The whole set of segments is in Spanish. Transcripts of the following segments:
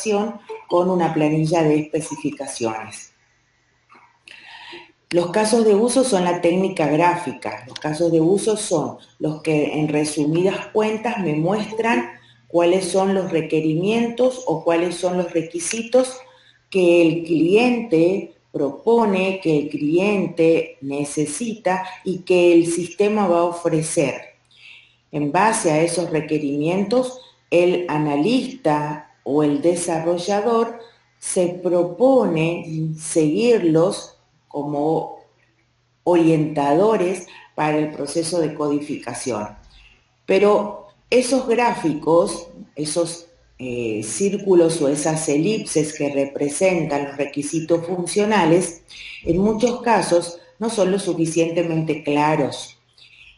información con una planilla de especificaciones. Los casos de uso son la técnica gráfica. Los casos de uso son los que en resumidas cuentas me muestran cuáles son los requerimientos o cuáles son los requisitos que el cliente propone, que el cliente necesita y que el sistema va a ofrecer. En base a esos requerimientos, el analista o el desarrollador se propone seguirlos como orientadores para el proceso de codificación. Pero esos gráficos, esos círculos o esas elipses que representan los requisitos funcionales, en muchos casos no son lo suficientemente claros.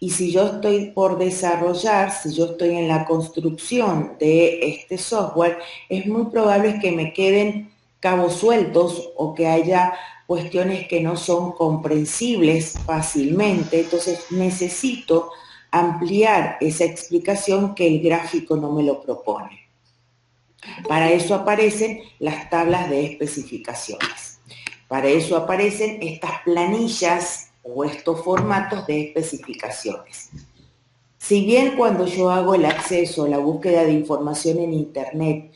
Y si yo estoy por desarrollar, si yo estoy en la construcción de este software, es muy probable que me queden cabos sueltos o que haya cuestiones que no son comprensibles fácilmente. Entonces necesito ampliar esa explicación que el gráfico no me lo propone. Para eso aparecen las tablas de especificaciones. Para eso aparecen estas planillas o estos formatos de especificaciones. Si bien cuando yo hago el acceso, la búsqueda de información en Internet,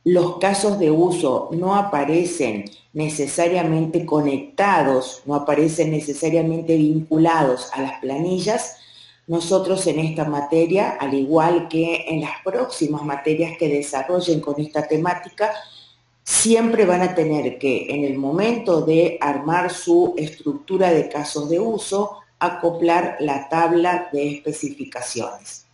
los casos de uso no aparecen necesariamente conectados, no aparecen necesariamente vinculados a las planillas, nosotros en esta materia, al igual que en las próximas materias que desarrollen con esta temática, siempre van a tener que, en el momento de armar su estructura de casos de uso, acoplar la tabla de especificaciones.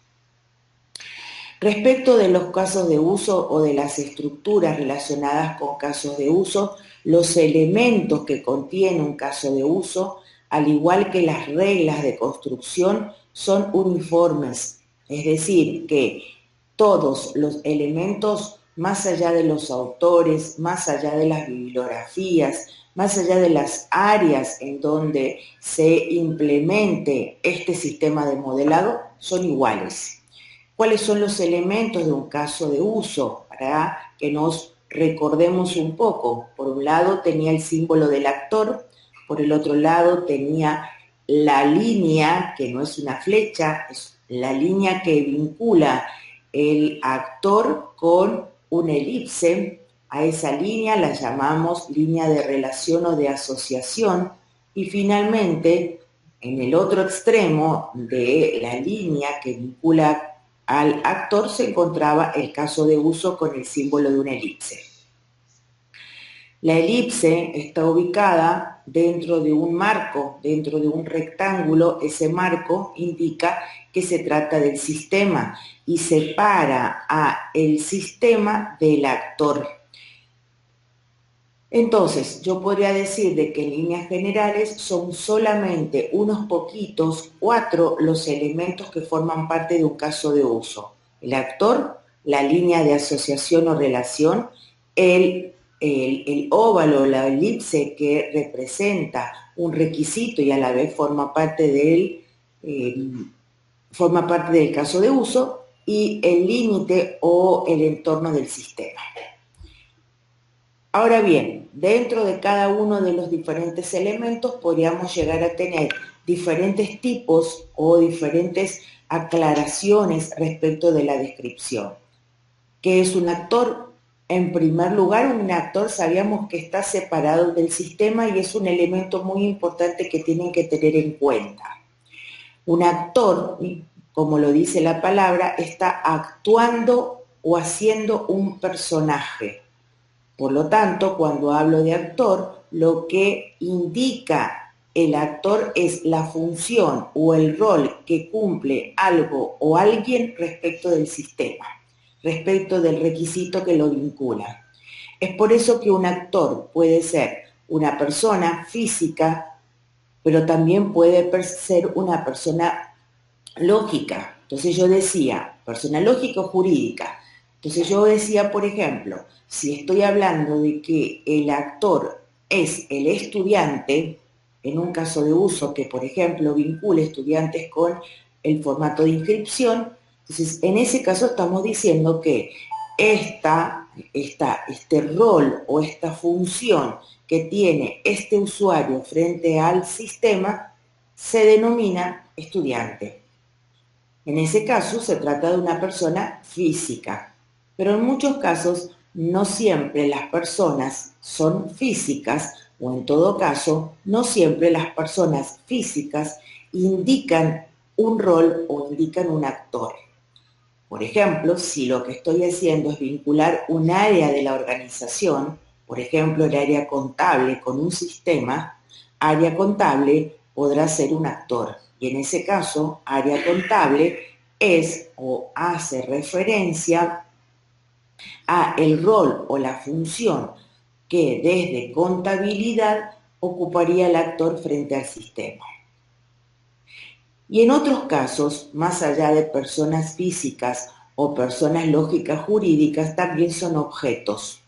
Respecto de los casos de uso o de las estructuras relacionadas con casos de uso, los elementos que contiene un caso de uso, al igual que las reglas de construcción, son uniformes, es decir, que todos los elementos, más allá de los autores, más allá de las bibliografías, más allá de las áreas en donde se implemente este sistema de modelado, son iguales. ¿Cuáles son los elementos de un caso de uso? Para que nos recordemos un poco. Por un lado tenía el símbolo del actor, por el otro lado tenía la línea, que no es una flecha, es la línea que vincula el actor con una elipse. A esa línea la llamamos línea de relación o de asociación. Y finalmente, en el otro extremo de la línea que vincula al actor se encontraba el caso de uso con el símbolo de una elipse. La elipse está ubicada dentro de un marco, dentro de un rectángulo. Ese marco indica que se trata del sistema y separa al sistema del actor. Entonces, yo podría decir de que en líneas generales son solamente unos poquitos, 4, los elementos que forman parte de un caso de uso. El actor, la línea de asociación o relación, el óvalo, la elipse que representa un requisito y a la vez forma parte del caso de uso, y el límite o el entorno del sistema. Ahora bien, dentro de cada uno de los diferentes elementos podríamos llegar a tener diferentes tipos o diferentes aclaraciones respecto de la descripción. ¿Qué es un actor? En primer lugar, un actor sabíamos que está separado del sistema y es un elemento muy importante que tienen que tener en cuenta. Un actor, como lo dice la palabra, está actuando o haciendo un personaje. Por lo tanto, cuando hablo de actor, lo que indica el actor es la función o el rol que cumple algo o alguien respecto del sistema, respecto del requisito que lo vincula. Es por eso que un actor puede ser una persona física, pero también puede ser una persona lógica. Entonces yo decía, persona lógica o jurídica. Entonces yo decía, por ejemplo, si estoy hablando de que el actor es el estudiante, en un caso de uso que, por ejemplo, vincule estudiantes con el formato de inscripción, entonces en ese caso estamos diciendo que esta este rol o esta función que tiene este usuario frente al sistema, se denomina estudiante. En ese caso se trata de una persona física, pero en muchos casos no siempre las personas son físicas, o en todo caso no siempre las personas físicas indican un rol o indican un actor. Por ejemplo, si lo que estoy haciendo es vincular un área de la organización, por ejemplo el área contable con un sistema, área contable podrá ser un actor. Y en ese caso, área contable es o hace referencia a el rol o la función que desde contabilidad ocuparía el actor frente al sistema. Y en otros casos, más allá de personas físicas o personas lógicas jurídicas, también son objetos.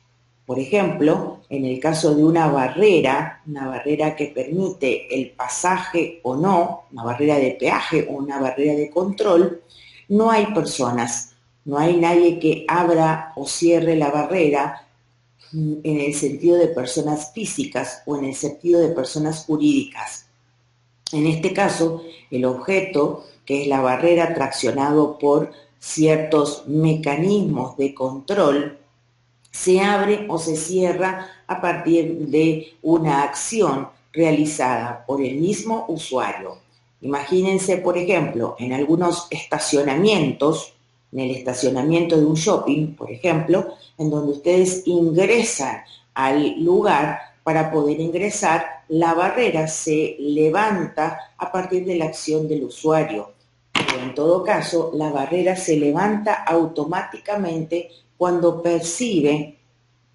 Por ejemplo, en el caso de una barrera que permite el pasaje o no, una barrera de peaje o una barrera de control, no hay personas, no hay nadie que abra o cierre la barrera en el sentido de personas físicas o en el sentido de personas jurídicas. En este caso, el objeto, que es la barrera traccionado por ciertos mecanismos de control, se abre o se cierra a partir de una acción realizada por el mismo usuario. Imagínense, por ejemplo, en algunos estacionamientos, en el estacionamiento de un shopping, por ejemplo, en donde ustedes ingresan al lugar. Para poder ingresar, la barrera se levanta a partir de la acción del usuario. Pero en todo caso, la barrera se levanta automáticamente cuando percibe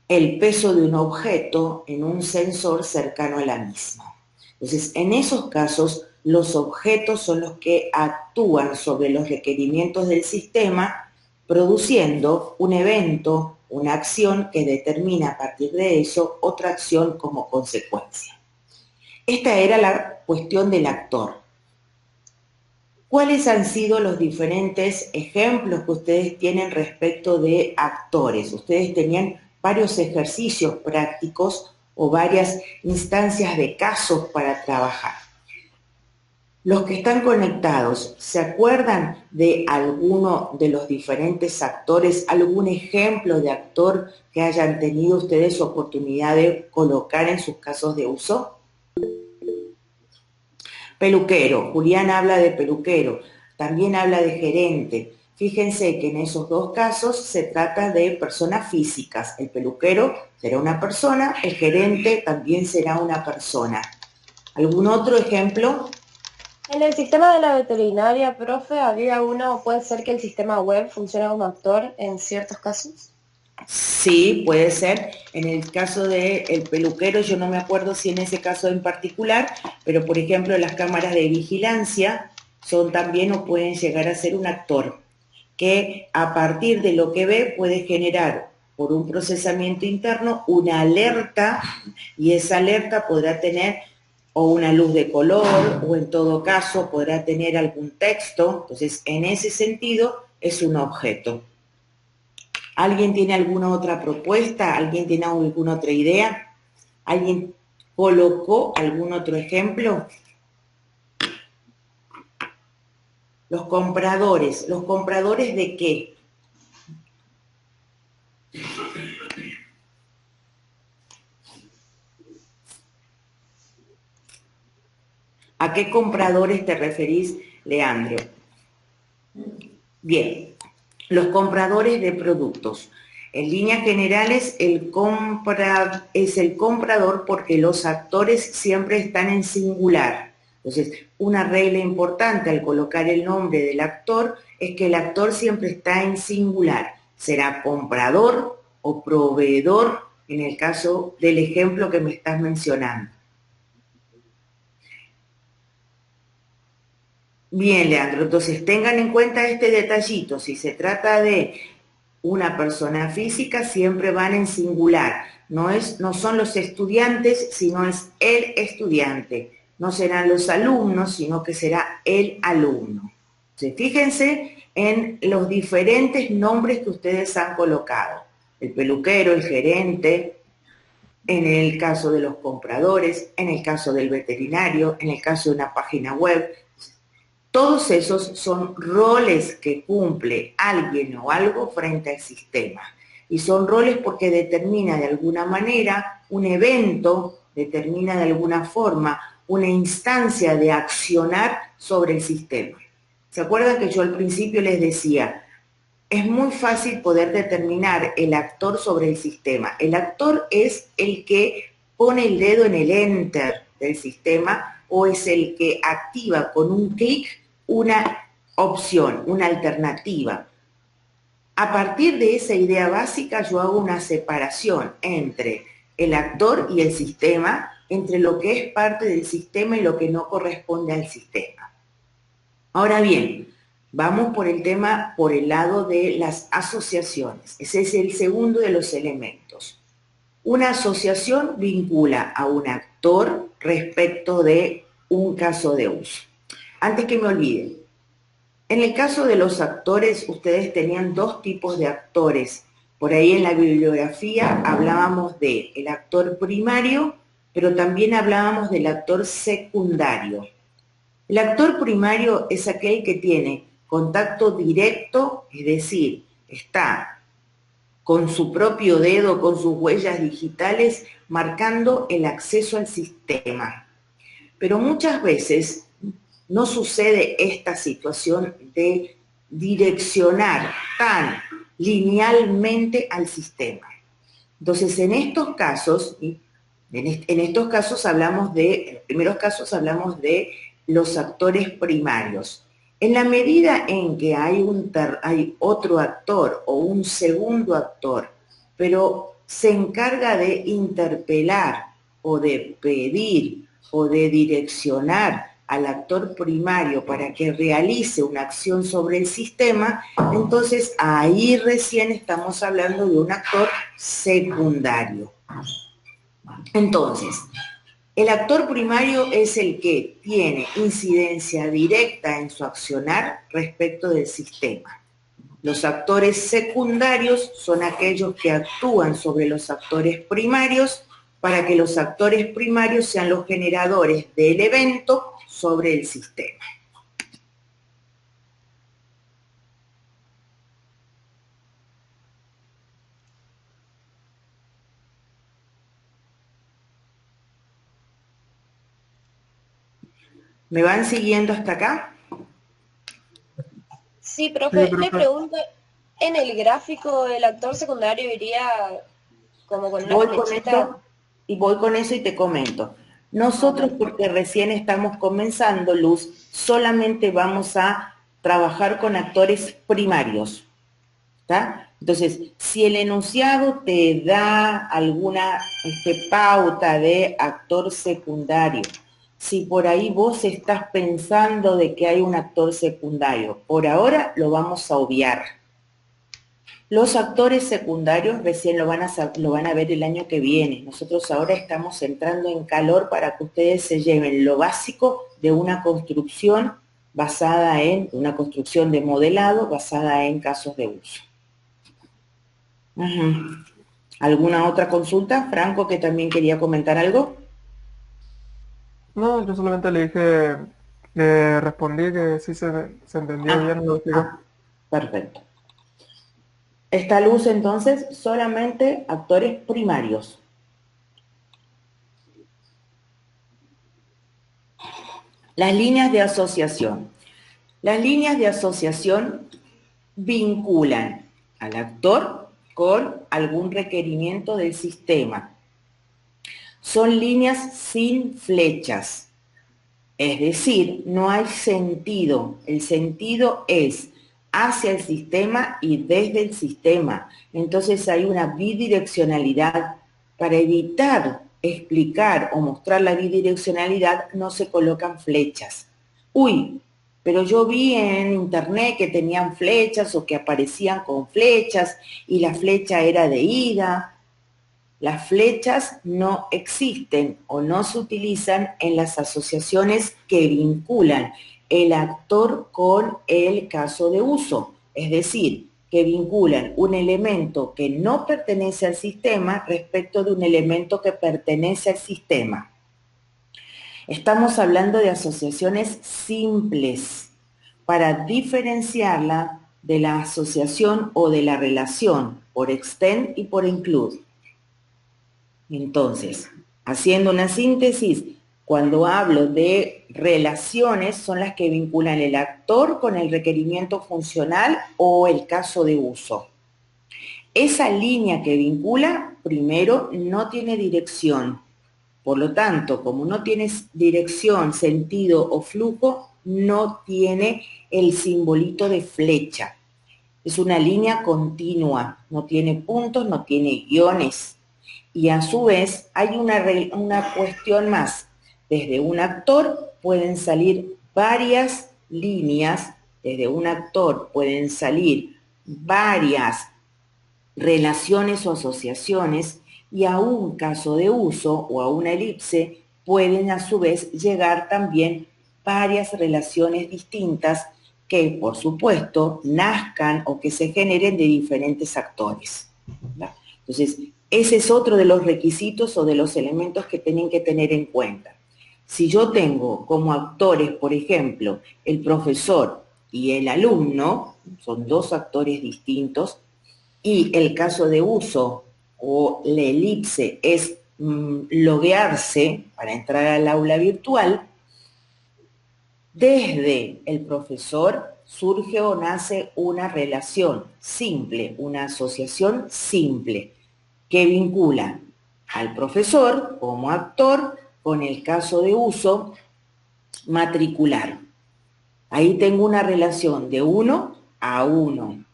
el peso de un objeto en un sensor cercano a la misma. Entonces, en esos casos, los objetos son los que actúan sobre los requerimientos del sistema, produciendo un evento, una acción que determina a partir de eso otra acción como consecuencia. Esta era la cuestión del actor. ¿Cuáles han sido los diferentes ejemplos que ustedes tienen respecto de actores? Ustedes tenían varios ejercicios prácticos o varias instancias de casos para trabajar. Los que están conectados, ¿se acuerdan de alguno de los diferentes actores, algún ejemplo de actor que hayan tenido ustedes oportunidad de colocar en sus casos de uso? Peluquero, Julián habla de peluquero, también habla de gerente. Fíjense que en esos dos casos se trata de personas físicas. El peluquero será una persona, el gerente también será una persona. ¿Algún otro ejemplo? En el sistema de la veterinaria, profe, había uno, puede ser que el sistema web funcione como actor en ciertos casos. Sí, puede ser. En el caso del peluquero, yo no me acuerdo si en ese caso en particular, pero por ejemplo las cámaras de vigilancia son también o pueden llegar a ser un actor que a partir de lo que ve puede generar por un procesamiento interno una alerta, y esa alerta podrá tener o una luz de color o en todo caso podrá tener algún texto. Entonces, en ese sentido es un objeto. ¿Alguien tiene alguna otra propuesta? ¿Alguien tiene alguna otra idea? ¿Alguien colocó algún otro ejemplo? ¿Los compradores de qué? ¿A qué compradores te referís, Leandro? Bien, los compradores de productos. En líneas generales, es el comprador porque los actores siempre están en singular. Entonces, una regla importante al colocar el nombre del actor es que el actor siempre está en singular. Será comprador o proveedor en el caso del ejemplo que me estás mencionando. Bien, Leandro, entonces tengan en cuenta este detallito. Si se trata de una persona física, siempre van en singular. No son los estudiantes, sino es el estudiante. No serán los alumnos, sino que será el alumno. Entonces, fíjense en los diferentes nombres que ustedes han colocado. el peluquero, el gerente, en el caso de los compradores, en el caso del veterinario, en el caso de una página web. Todos esos son roles que cumple alguien o algo frente al sistema. Y son roles porque determina de alguna manera un evento, determina de alguna forma una instancia de accionar sobre el sistema. ¿Se acuerdan que yo al principio les decía, es muy fácil poder determinar el actor sobre el sistema? El actor es el que pone el dedo en el enter del sistema o es el que activa con un clic una opción, una alternativa. A partir de esa idea básica yo hago una separación entre el actor y el sistema, entre lo que es parte del sistema y lo que no corresponde al sistema. Ahora bien, vamos por el tema, por el lado de las asociaciones. Ese es el segundo de los elementos. Una asociación vincula a un actor respecto de un caso de uso. Antes que me olvide, en el caso de los actores, ustedes tenían dos tipos de actores. Por ahí en la bibliografía hablábamos de el actor primario, pero también hablábamos del actor secundario. El actor primario es aquel que tiene contacto directo, es decir, está con su propio dedo, con sus huellas digitales, marcando el acceso al sistema. Pero muchas veces no sucede esta situación de direccionar tan linealmente al sistema. Entonces, en estos casos, hablamos de, en los primeros casos hablamos de los actores primarios. En la medida en que hay otro actor o un segundo actor, pero se encarga de interpelar o de pedir o de direccionar al actor primario para que realice una acción sobre el sistema, entonces ahí recién estamos hablando de un actor secundario. Entonces, el actor primario es el que tiene incidencia directa en su accionar respecto del sistema. Los actores secundarios son aquellos que actúan sobre los actores primarios para que los actores primarios sean los generadores del evento sobre el sistema. ¿Me van siguiendo hasta acá? Sí, profe, le pregunto, ¿en el gráfico el actor secundario iría como con una flechita? Voy con eso y te comento. Nosotros, porque recién estamos comenzando, Luz, solamente vamos a trabajar con actores primarios, ¿está? Entonces, si el enunciado te da alguna pauta de actor secundario, si por ahí vos estás pensando de que hay un actor secundario, por ahora lo vamos a obviar. Los actores secundarios recién lo van a ver el año que viene. Nosotros ahora estamos entrando en calor para que ustedes se lleven lo básico de una construcción basada en, una construcción de modelado basada en casos de uso. ¿Alguna otra consulta? Franco, que también quería comentar algo. No, yo solamente le dije, le respondí que sí se entendió bien lo que digo. Perfecto. Esta Luz, entonces, solamente actores primarios. Las líneas de asociación. Las líneas de asociación vinculan al actor con algún requerimiento del sistema. Son líneas sin flechas, es decir, no hay sentido. El sentido es hacia el sistema y desde el sistema. Entonces hay una bidireccionalidad. Para evitar explicar o mostrar la bidireccionalidad no se colocan flechas. Uy, pero yo vi en internet que tenían flechas o que aparecían con flechas y la flecha era de ida. Las flechas no existen o no se utilizan en las asociaciones que vinculan el actor con el caso de uso. Es decir, que vinculan un elemento que no pertenece al sistema respecto de un elemento que pertenece al sistema. Estamos hablando de asociaciones simples para diferenciarla de la asociación o de la relación por extend y por include. Entonces, haciendo una síntesis, cuando hablo de relaciones son las que vinculan el actor con el requerimiento funcional o el caso de uso. Esa línea que vincula, primero, no tiene dirección. Por lo tanto, como no tiene dirección, sentido o flujo, no tiene el simbolito de flecha. Es una línea continua, no tiene puntos, no tiene guiones. Y a su vez hay una cuestión más. Desde un actor pueden salir varias líneas, desde un actor pueden salir varias relaciones o asociaciones, y a un caso de uso o a una elipse pueden a su vez llegar también varias relaciones distintas que, por supuesto, nazcan o que se generen de diferentes actores, ¿verdad? Entonces, ese es otro de los requisitos o de los elementos que tienen que tener en cuenta. Si yo tengo como actores, por ejemplo, el profesor y el alumno, son dos actores distintos, y el caso de uso o la elipse es loguearse para entrar al aula virtual, desde el profesor surge o nace una relación simple, una asociación simple, que vincula al profesor como actor con el caso de uso matricular. Ahí tengo una relación de 1 a 1.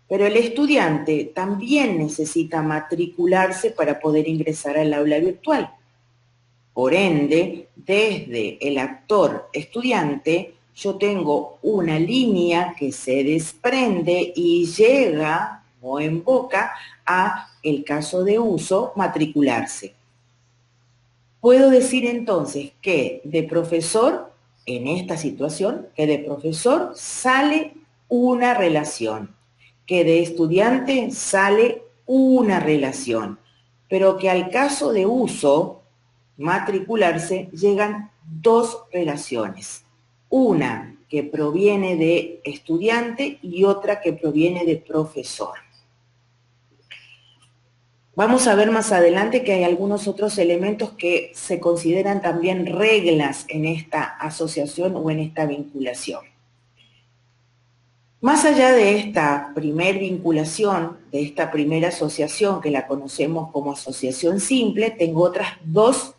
Pero el estudiante también necesita matricularse para poder ingresar al aula virtual. Por ende, desde el actor estudiante, yo tengo una línea que se desprende y llega o emboca a el caso de uso matricularse. Puedo decir entonces que de profesor, en esta situación, que de profesor sale una relación, que de estudiante sale una relación, pero que al caso de uso, matricularse, llegan dos relaciones. Una que proviene de estudiante y otra que proviene de profesor. Vamos a ver más adelante que hay algunos otros elementos que se consideran también reglas en esta asociación o en esta vinculación. Más allá de esta primer vinculación, de esta primera asociación que la conocemos como asociación simple, tengo otras dos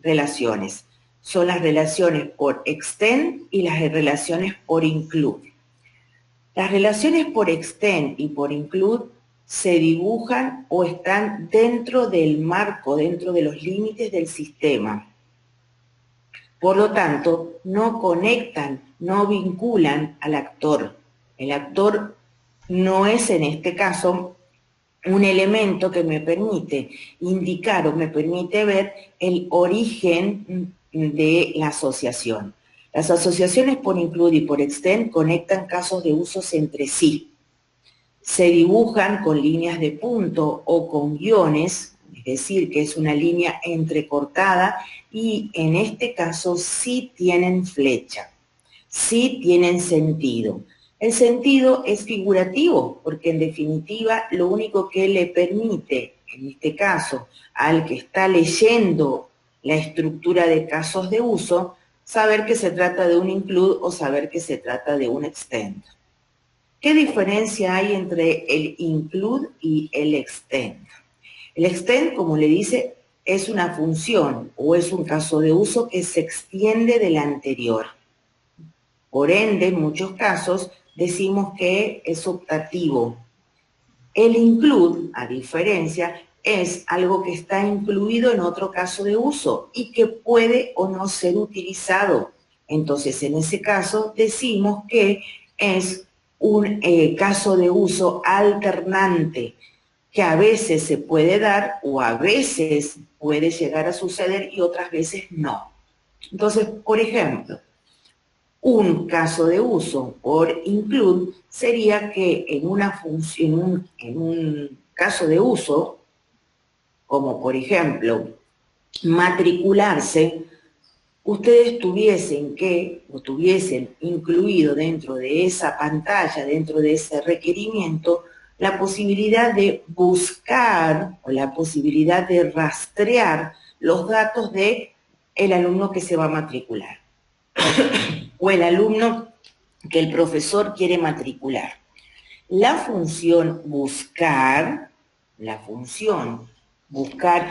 relaciones. Son las relaciones por extend y las relaciones por include. Las relaciones por extend y por include se dibujan o están dentro del marco, dentro de los límites del sistema. Por lo tanto, no conectan, no vinculan al actor. El actor no es en este caso un elemento que me permite indicar o me permite ver el origen de la asociación. Las asociaciones por include y por extend conectan casos de usos entre sí. Se dibujan con líneas de punto o con guiones, es decir, que es una línea entrecortada, y en este caso sí tienen flecha, sí tienen sentido. El sentido es figurativo, porque en definitiva lo único que le permite, en este caso, al que está leyendo la estructura de casos de uso, saber que se trata de un include o saber que se trata de un extend. ¿Qué diferencia hay entre el include y el extend? El extend, como le dice, es una función o es un caso de uso que se extiende del anterior. Por ende, en muchos casos, decimos que es optativo. El include, a diferencia, es algo que está incluido en otro caso de uso y que puede o no ser utilizado. Entonces, en ese caso, decimos que es un caso de uso alternante, que a veces se puede dar o a veces puede llegar a suceder y otras veces no. Entonces, por ejemplo, Un caso de uso por include sería que en un caso de uso, como por ejemplo matricularse, ustedes tuviesen incluido dentro de esa pantalla, dentro de ese requerimiento, la posibilidad de buscar o la posibilidad de rastrear los datos de el alumno que se va a matricular o el alumno que el profesor quiere matricular. La función buscar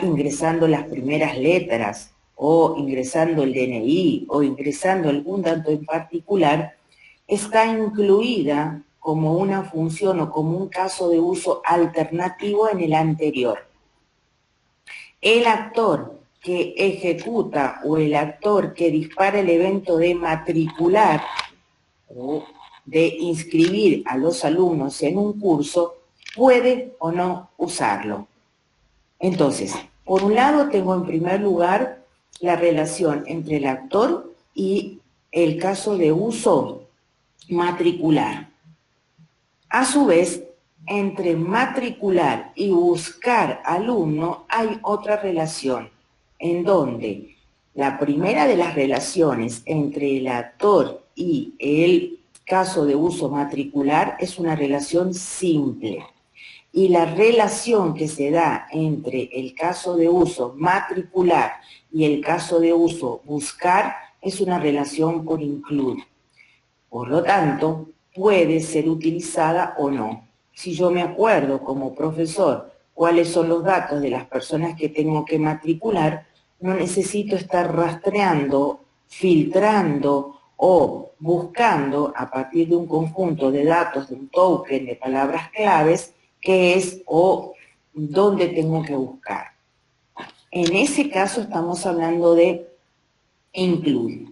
ingresando las primeras letras o ingresando el DNI o ingresando algún dato en particular, está incluida como una función o como un caso de uso alternativo en el anterior. El actor que ejecuta o el actor que dispara el evento de matricular o de inscribir a los alumnos en un curso puede o no usarlo. Entonces, por un lado tengo en primer lugar la relación entre el actor y el caso de uso matricular. A su vez, entre matricular y buscar alumno hay otra relación, en donde la primera de las relaciones entre el actor y el caso de uso matricular es una relación simple. Y la relación que se da entre el caso de uso matricular y el caso de uso buscar es una relación por include. Por lo tanto, puede ser utilizada o no. Si yo me acuerdo como profesor cuáles son los datos de las personas que tengo que matricular, no necesito estar rastreando, filtrando o buscando a partir de un conjunto de datos, de un token, de palabras claves, qué es o dónde tengo que buscar. En ese caso estamos hablando de include.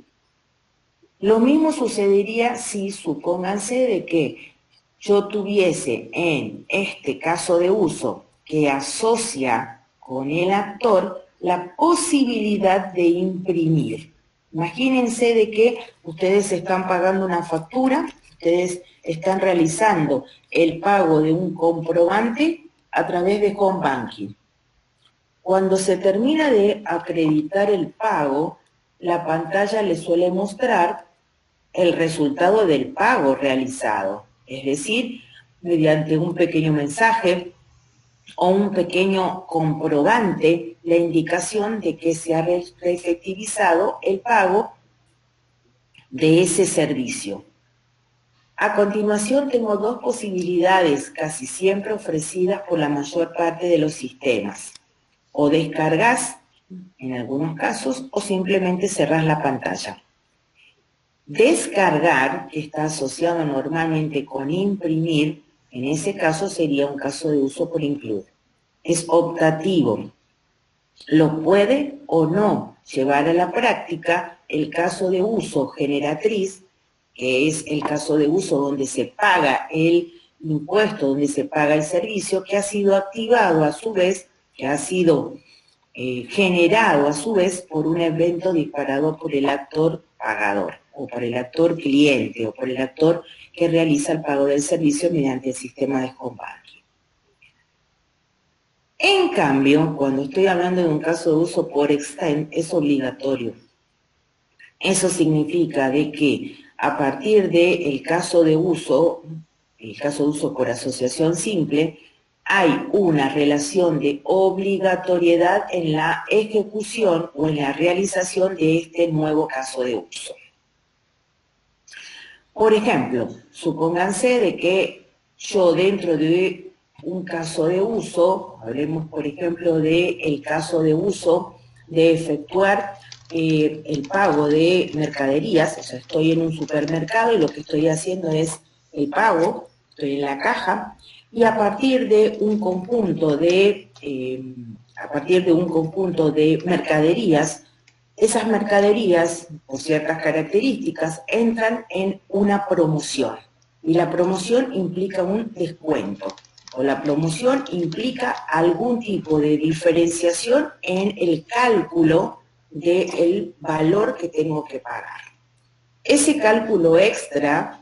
Lo mismo sucedería si supónganse de que yo tuviese en este caso de uso que asocia con el actor la posibilidad de imprimir. Imagínense de que ustedes están pagando una factura, ustedes están realizando el pago de un comprobante a través de Home Banking. Cuando se termina de acreditar el pago, la pantalla les suele mostrar el resultado del pago realizado, es decir, mediante un pequeño mensaje o un pequeño comprobante, la indicación de que se ha efectivizado el pago de ese servicio. A continuación tengo dos posibilidades casi siempre ofrecidas por la mayor parte de los sistemas. O descargas, en algunos casos, o simplemente cerrás la pantalla. Descargar, que está asociado normalmente con imprimir, en ese caso sería un caso de uso por include. Es optativo. Lo puede o no llevar a la práctica el caso de uso generatriz, que es el caso de uso donde se paga el impuesto, donde se paga el servicio, que ha sido activado a su vez, que ha sido generado a su vez por un evento disparado por el actor pagador, o por el actor cliente, o por el actor que realiza el pago del servicio mediante el sistema de Home Banking. En cambio, cuando estoy hablando de un caso de uso por extend, es obligatorio. Eso significa de que a partir del caso de uso, el caso de uso por asociación simple, hay una relación de obligatoriedad en la ejecución o en la realización de este nuevo caso de uso. Por ejemplo, supónganse de que yo dentro de un caso de uso, hablemos por ejemplo del caso de uso de efectuar el pago de mercaderías, o sea, estoy en un supermercado y lo que estoy haciendo es el pago, estoy en la caja, y a partir de un conjunto de mercaderías, esas mercaderías, por ciertas características, entran en una promoción. Y la promoción implica un descuento. O la promoción implica algún tipo de diferenciación en el cálculo del valor que tengo que pagar. Ese cálculo extra,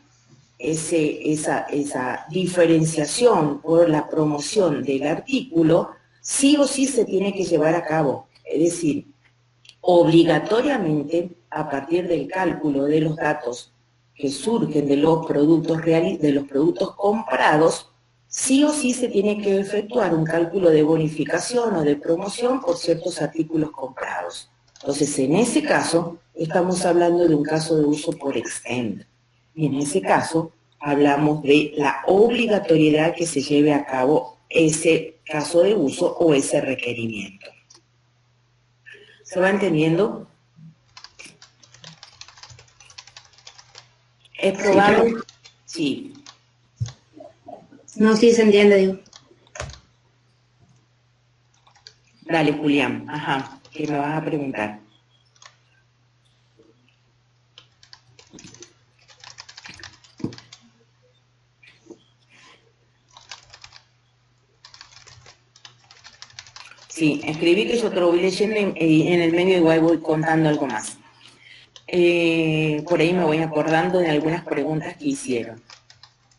esa diferenciación por la promoción del artículo, sí o sí se tiene que llevar a cabo. Es decir, obligatoriamente, a partir del cálculo de los datos que surgen de los productos comprados, sí o sí se tiene que efectuar un cálculo de bonificación o de promoción por ciertos artículos comprados. Entonces, en ese caso, estamos hablando de un caso de uso por extend. Y en ese caso, hablamos de la obligatoriedad que se lleve a cabo ese caso de uso o ese requerimiento. ¿Se va entendiendo? Es probable. Sí. No, sí se entiende, digo. Dale, Julián. Ajá, ¿qué me vas a preguntar? Sí, escribí que yo te lo voy leyendo y en el medio igual voy contando algo más. Por ahí me voy acordando de algunas preguntas que hicieron.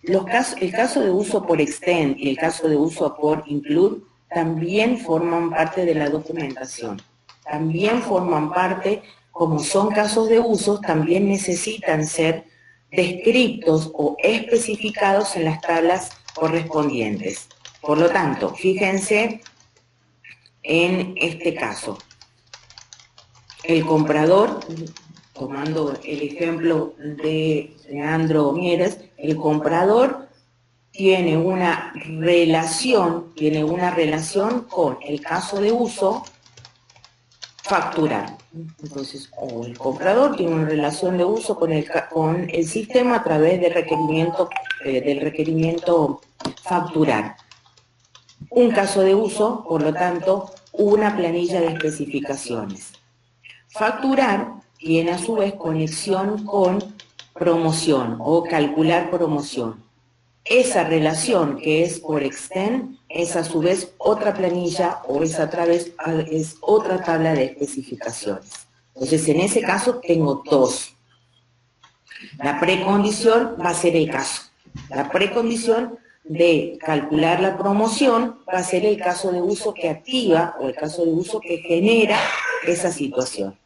El caso de uso por extend y el caso de uso por include también forman parte de la documentación. También forman parte, como son casos de uso, también necesitan ser descritos o especificados en las tablas correspondientes. Por lo tanto, fíjense en este caso. El comprador, tomando el ejemplo de Leandro Mieres, el comprador tiene una relación con el caso de uso facturar. Entonces, o el comprador tiene una relación de uso con el sistema a través del requerimiento facturar. Un caso de uso, por lo tanto, una planilla de especificaciones. Facturar tiene a su vez conexión con promoción o calcular promoción. Esa relación que es por extend es a su vez otra planilla o es otra tabla de especificaciones. Entonces, en ese caso tengo dos. La precondición va a ser el caso. La precondición de calcular la promoción va a ser el caso de uso que activa o el caso de uso que genera esa situación.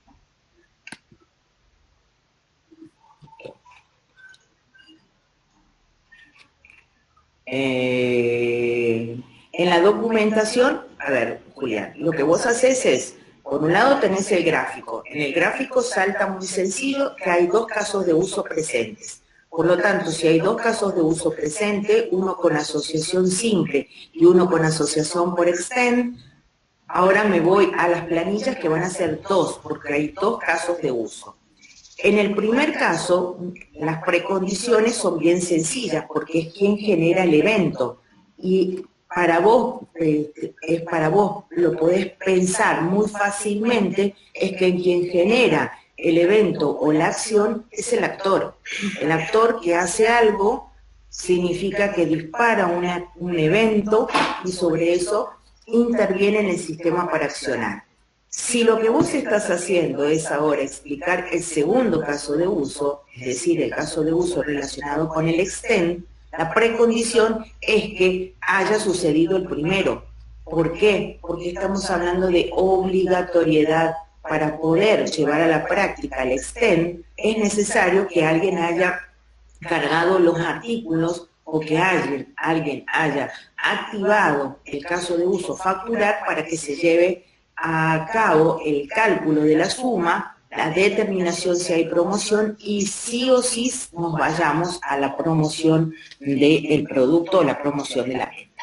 En la documentación, a ver, Julián, lo que vos haces es, por un lado tenés el gráfico. En el gráfico salta muy sencillo que hay dos casos de uso presentes. Por lo tanto, si hay dos casos de uso presente, uno con asociación simple y uno con asociación por extend, ahora me voy a las planillas que van a ser dos, porque hay dos casos de uso. En el primer caso, las precondiciones son bien sencillas, porque es quien genera el evento. Y para vos lo podés pensar muy fácilmente, es que quien genera el evento o la acción es el actor. El actor que hace algo significa que dispara un evento y sobre eso interviene en el sistema para accionar. Si lo que vos estás haciendo es ahora explicar el segundo caso de uso, es decir, el caso de uso relacionado con el extend, la precondición es que haya sucedido el primero. ¿Por qué? Porque estamos hablando de obligatoriedad. Para poder llevar a la práctica el extend, es necesario que alguien haya cargado los artículos o que alguien haya activado el caso de uso facturar para que se lleve a cabo el cálculo de la suma, la determinación si hay promoción y sí o sí nos vayamos a la promoción del producto o la promoción de la venta.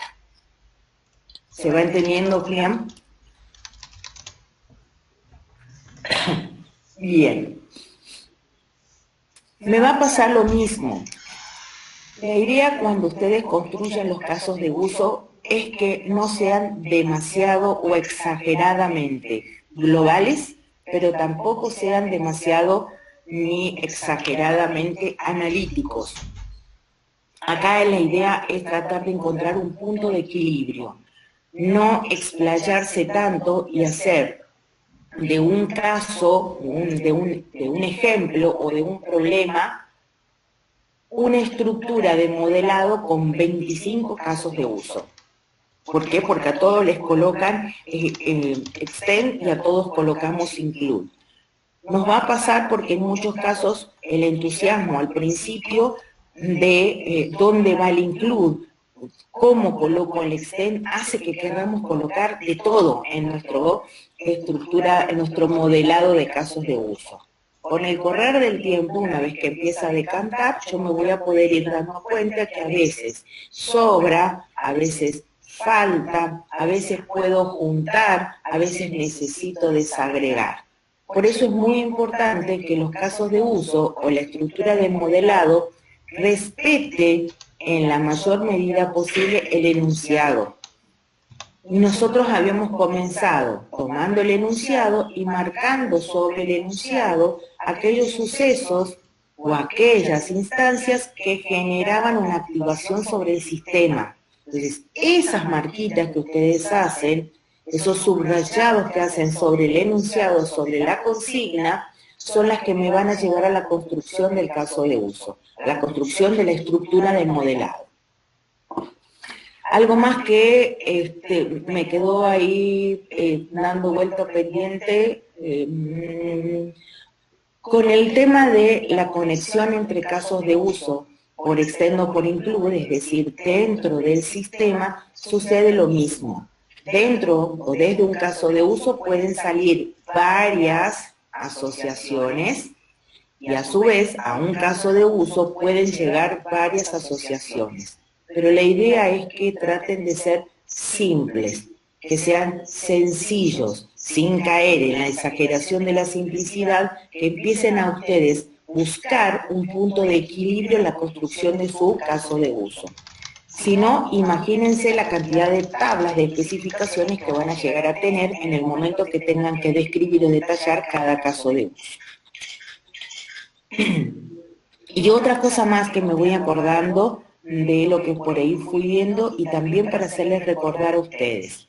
¿Se va entendiendo, Clean? Bien. Me va a pasar lo mismo. La idea cuando ustedes construyan los casos de uso es que no sean demasiado o exageradamente globales, pero tampoco sean demasiado ni exageradamente analíticos. Acá la idea es tratar de encontrar un punto de equilibrio, no explayarse tanto y hacer de un caso, de un ejemplo o de un problema, una estructura de modelado con 25 casos de uso. ¿Por qué? Porque a todos les colocan extend y a todos colocamos include. Nos va a pasar porque en muchos casos el entusiasmo al principio de dónde va el include, cómo coloco el extend, hace que queramos colocar de todo en nuestra estructura, en nuestro modelado de casos de uso. Con el correr del tiempo, una vez que empieza a decantar, yo me voy a poder ir dando cuenta que a veces sobra, a veces falta, a veces puedo juntar, a veces necesito desagregar. Por eso es muy importante que los casos de uso o la estructura de modelado respete en la mayor medida posible el enunciado. Y nosotros habíamos comenzado tomando el enunciado y marcando sobre el enunciado aquellos sucesos o aquellas instancias que generaban una activación sobre el sistema. Entonces, esas marquitas que ustedes hacen, esos subrayados que hacen sobre el enunciado, sobre la consigna, son las que me van a llevar a la construcción del caso de uso, a la construcción de la estructura del modelado. Algo más que me quedó ahí dando vuelta pendiente con el tema de la conexión entre casos de uso por extend o por include, es decir, dentro del sistema sucede lo mismo. Dentro o desde un caso de uso pueden salir varias asociaciones y a su vez a un caso de uso pueden llegar varias asociaciones. Pero la idea es que traten de ser simples, que sean sencillos, sin caer en la exageración de la simplicidad, que empiecen a ustedes buscar un punto de equilibrio en la construcción de su caso de uso. Si no, imagínense la cantidad de tablas de especificaciones que van a llegar a tener en el momento que tengan que describir o detallar cada caso de uso. Y otra cosa más que me voy acordando de lo que por ahí fui viendo y también para hacerles recordar a ustedes.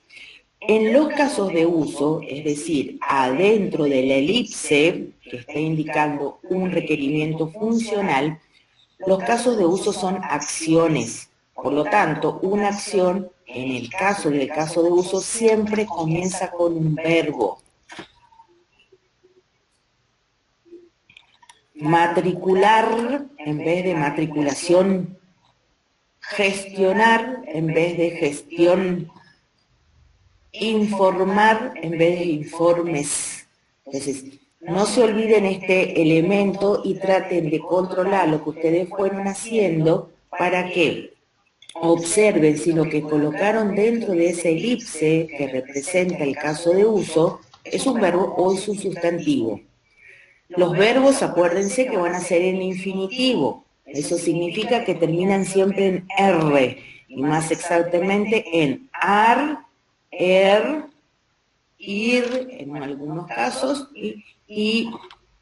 En los casos de uso, es decir, adentro de la elipse, que está indicando un requerimiento funcional, los casos de uso son acciones. Por lo tanto, una acción, en el caso del caso de uso, siempre comienza con un verbo. Matricular en vez de matriculación, gestionar en vez de gestión, informar en vez de informes. Entonces, no se olviden este elemento y traten de controlar lo que ustedes fueron haciendo para que observen si lo que colocaron dentro de esa elipse que representa el caso de uso es un verbo o es un sustantivo. Los verbos, acuérdense que van a ser en infinitivo. Eso significa que terminan siempre en R, y más exactamente en ar, ir, en algunos casos, y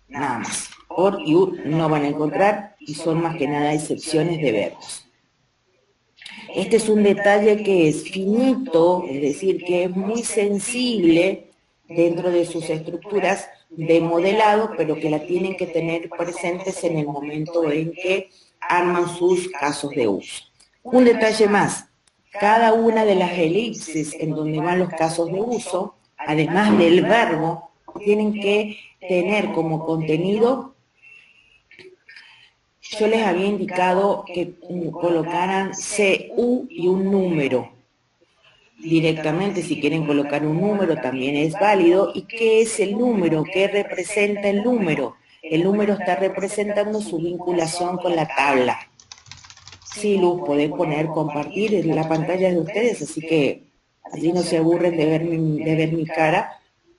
nada más. Or y ur no van a encontrar, y son más que nada excepciones de verbos. Este es un detalle que es finito, es decir, que es muy sensible dentro de sus estructuras de modelado, pero que la tienen que tener presentes en el momento en que arman sus casos de uso. Un detalle más, cada una de las elipses en donde van los casos de uso, además del verbo, tienen que tener como contenido, yo les había indicado que colocaran CU y un número. Directamente, si quieren colocar un número, también es válido. ¿Y qué es el número? ¿Qué representa el número? El número está representando su vinculación con la tabla. Sí, Luz, podés poner, compartir en la pantalla de ustedes, así que así no se aburren de ver mi cara.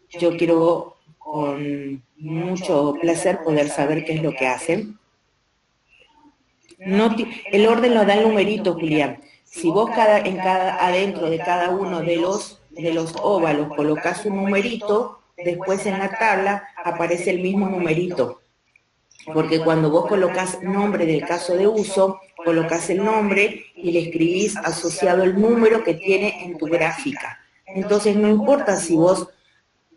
Yo quiero con mucho placer poder saber qué es lo que hacen. No, el orden lo da el numerito, Julián. Si vos adentro de cada uno de los óvalos colocás un numerito, después en la tabla aparece el mismo numerito. Porque cuando vos colocás nombre del caso de uso, colocás el nombre y le escribís asociado el número que tiene en tu gráfica. Entonces no importa si vos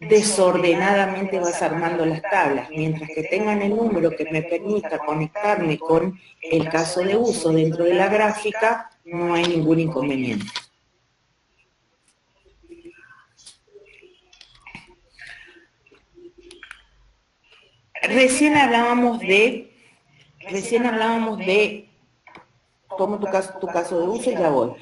desordenadamente vas armando las tablas. Mientras que tengan el número que me permita conectarme con el caso de uso dentro de la gráfica, no hay ningún inconveniente. Recién hablábamos de, tomo tu caso de uso y ya voy.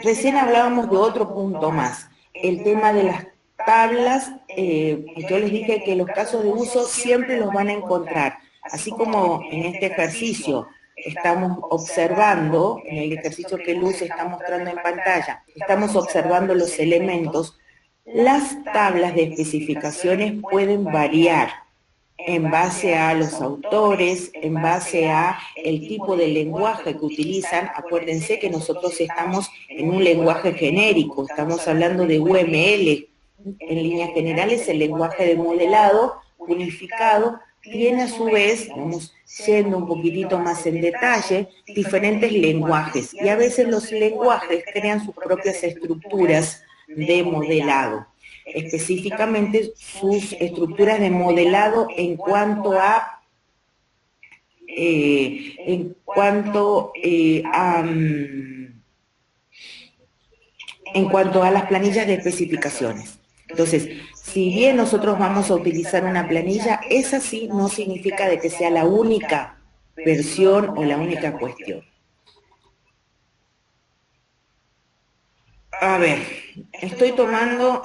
Recién hablábamos de otro punto más, el tema de las tablas. Yo les dije que los casos de uso siempre los van a encontrar, así como en este ejercicio estamos observando, en el ejercicio que Luz está mostrando en pantalla, estamos observando los elementos. Las tablas de especificaciones pueden variar en base a los autores, en base a el tipo de lenguaje que utilizan. Acuérdense que nosotros estamos en un lenguaje genérico, estamos hablando de UML. En líneas generales, el lenguaje de modelado unificado tiene a su vez, vamos yendo un poquitito más en detalle, diferentes lenguajes. Y a veces los lenguajes crean sus propias estructuras de modelado. Específicamente sus estructuras de modelado en cuanto a las planillas de especificaciones. Entonces, si bien nosotros vamos a utilizar una planilla, esa sí no significa de que sea la única versión o la única cuestión. A ver, estoy mirando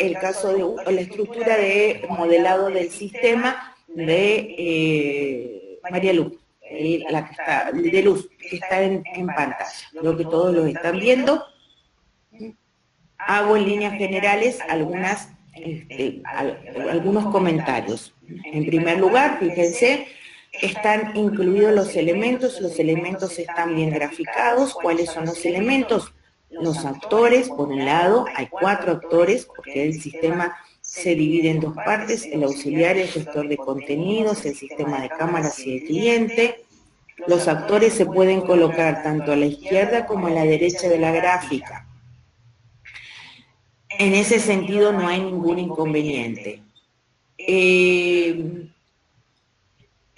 el caso de la estructura de modelado del sistema de María Luz, de Luz, que está en pantalla. Creo que todos lo están viendo. Hago en líneas generales algunos comentarios. En primer lugar, fíjense, están incluidos los elementos están bien graficados. ¿Cuáles son los elementos? Los actores, por un lado, hay 4 actores, porque el sistema se divide en 2 partes, el auxiliar, el gestor de contenidos, el sistema de cámaras y el cliente. Los actores se pueden colocar tanto a la izquierda como a la derecha de la gráfica. En ese sentido no hay ningún inconveniente.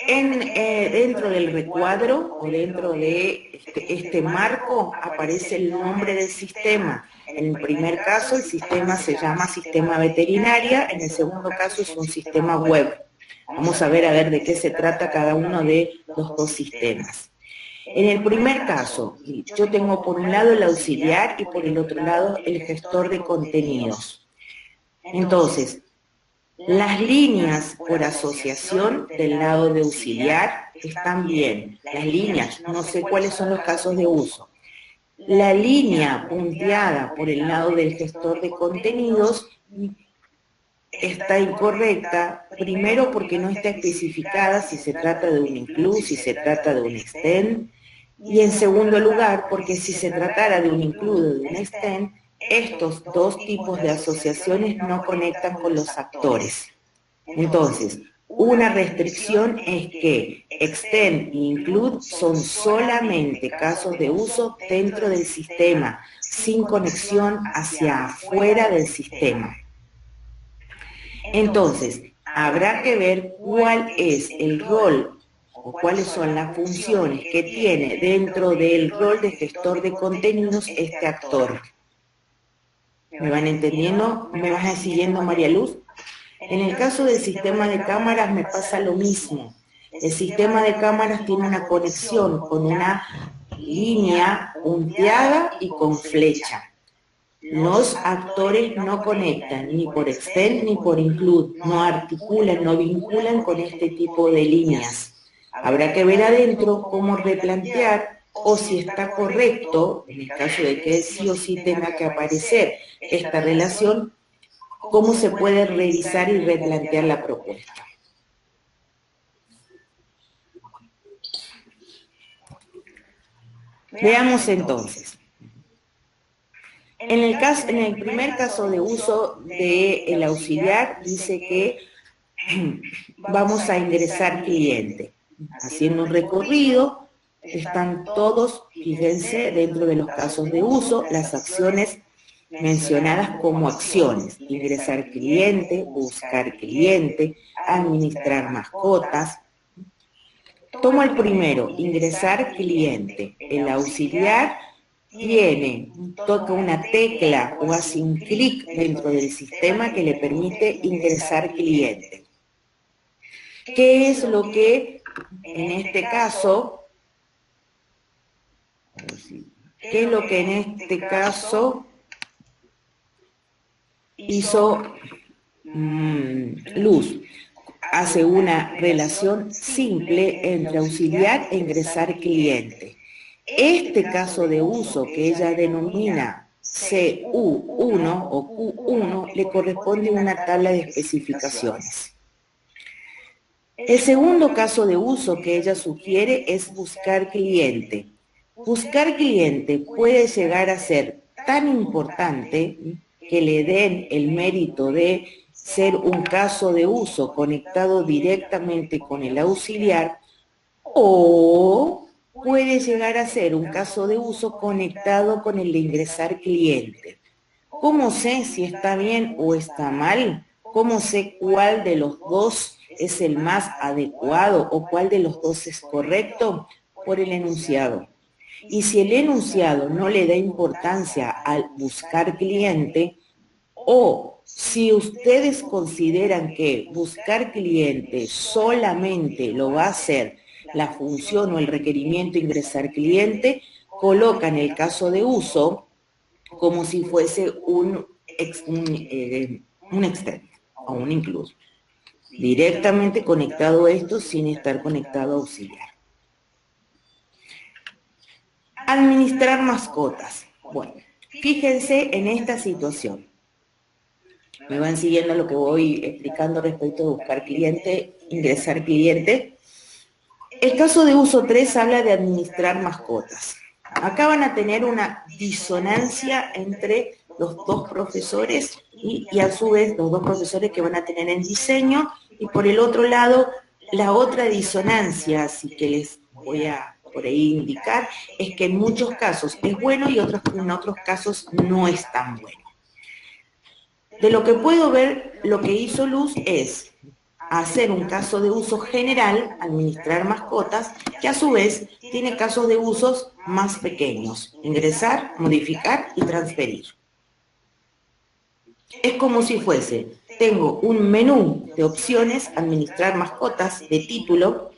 Dentro del recuadro o dentro de este marco aparece el nombre del sistema. En el primer caso el sistema se llama sistema veterinaria, en el segundo caso es un sistema web. Vamos a ver de qué se trata cada uno de los 2 sistemas. En el primer caso, yo tengo por un lado el auxiliar y por el otro lado el gestor de contenidos. Entonces, las líneas por asociación del lado de auxiliar están bien. Las líneas, no sé cuáles son los casos de uso. La línea punteada por el lado del gestor de contenidos está incorrecta, primero porque no está especificada si se trata de un include, si se trata de un extend, y en segundo lugar porque si se tratara de un include o de un extend, estos 2 tipos de asociaciones no conectan con los actores. Entonces, una restricción es que extend e include son solamente casos de uso dentro del sistema, sin conexión hacia afuera del sistema. Entonces, habrá que ver cuál es el rol o cuáles son las funciones que tiene dentro del rol de gestor de contenidos este actor. ¿Me van entendiendo? ¿Me vas siguiendo, María Luz? En el caso del sistema de cámaras me pasa lo mismo. El sistema de cámaras tiene una conexión con una línea punteada y con flecha. Los actores no conectan ni por extend ni por include, no articulan, no vinculan con este tipo de líneas. Habrá que ver adentro cómo replantear o si está correcto, en el caso de que sí o sí tenga que aparecer esta relación, cómo se puede revisar y replantear la propuesta. Veamos entonces. En el primer caso de uso del auxiliar dice que vamos a ingresar cliente. Haciendo un recorrido, están todos, fíjense, dentro de los casos de uso, las acciones mencionadas como acciones: ingresar cliente, buscar cliente, administrar mascotas. Tomo el primero, ingresar cliente. El auxiliar toca una tecla o hace un clic dentro del sistema que le permite ingresar cliente. ¿Qué es lo que en este caso, hizo Luz? Hace una relación simple entre auxiliar e ingresar cliente. Este caso de uso que ella denomina CU1 o Q1 le corresponde una tabla de especificaciones. El segundo caso de uso que ella sugiere es buscar cliente. Buscar cliente puede llegar a ser tan importante que le den el mérito de ser un caso de uso conectado directamente con el auxiliar, o puede llegar a ser un caso de uso conectado con el de ingresar cliente. ¿Cómo sé si está bien o está mal? ¿Cómo sé cuál de los dos es el más adecuado o cuál de los dos es correcto? Por el enunciado. Y si el enunciado no le da importancia al buscar cliente, o si ustedes consideran que buscar cliente solamente lo va a hacer la función o el requerimiento ingresar cliente, colocan el caso de uso como si fuese un extend o un include, directamente conectado a esto sin estar conectado a auxiliar. Administrar mascotas. Bueno, fíjense en esta situación. Me van siguiendo lo que voy explicando respecto a buscar cliente, ingresar cliente. El caso de uso 3 habla de administrar mascotas. Acá van a tener una disonancia entre los dos profesores y a su vez los dos profesores que van a tener en diseño, y por el otro lado la otra disonancia, así que les voy a por ahí indicar, es que en muchos casos es bueno y en otros casos no es tan bueno. De lo que puedo ver, lo que hizo Luz es hacer un caso de uso general, administrar mascotas, que a su vez tiene casos de usos más pequeños: ingresar, modificar y transferir. Es como si fuese, tengo un menú de opciones, administrar mascotas, de título,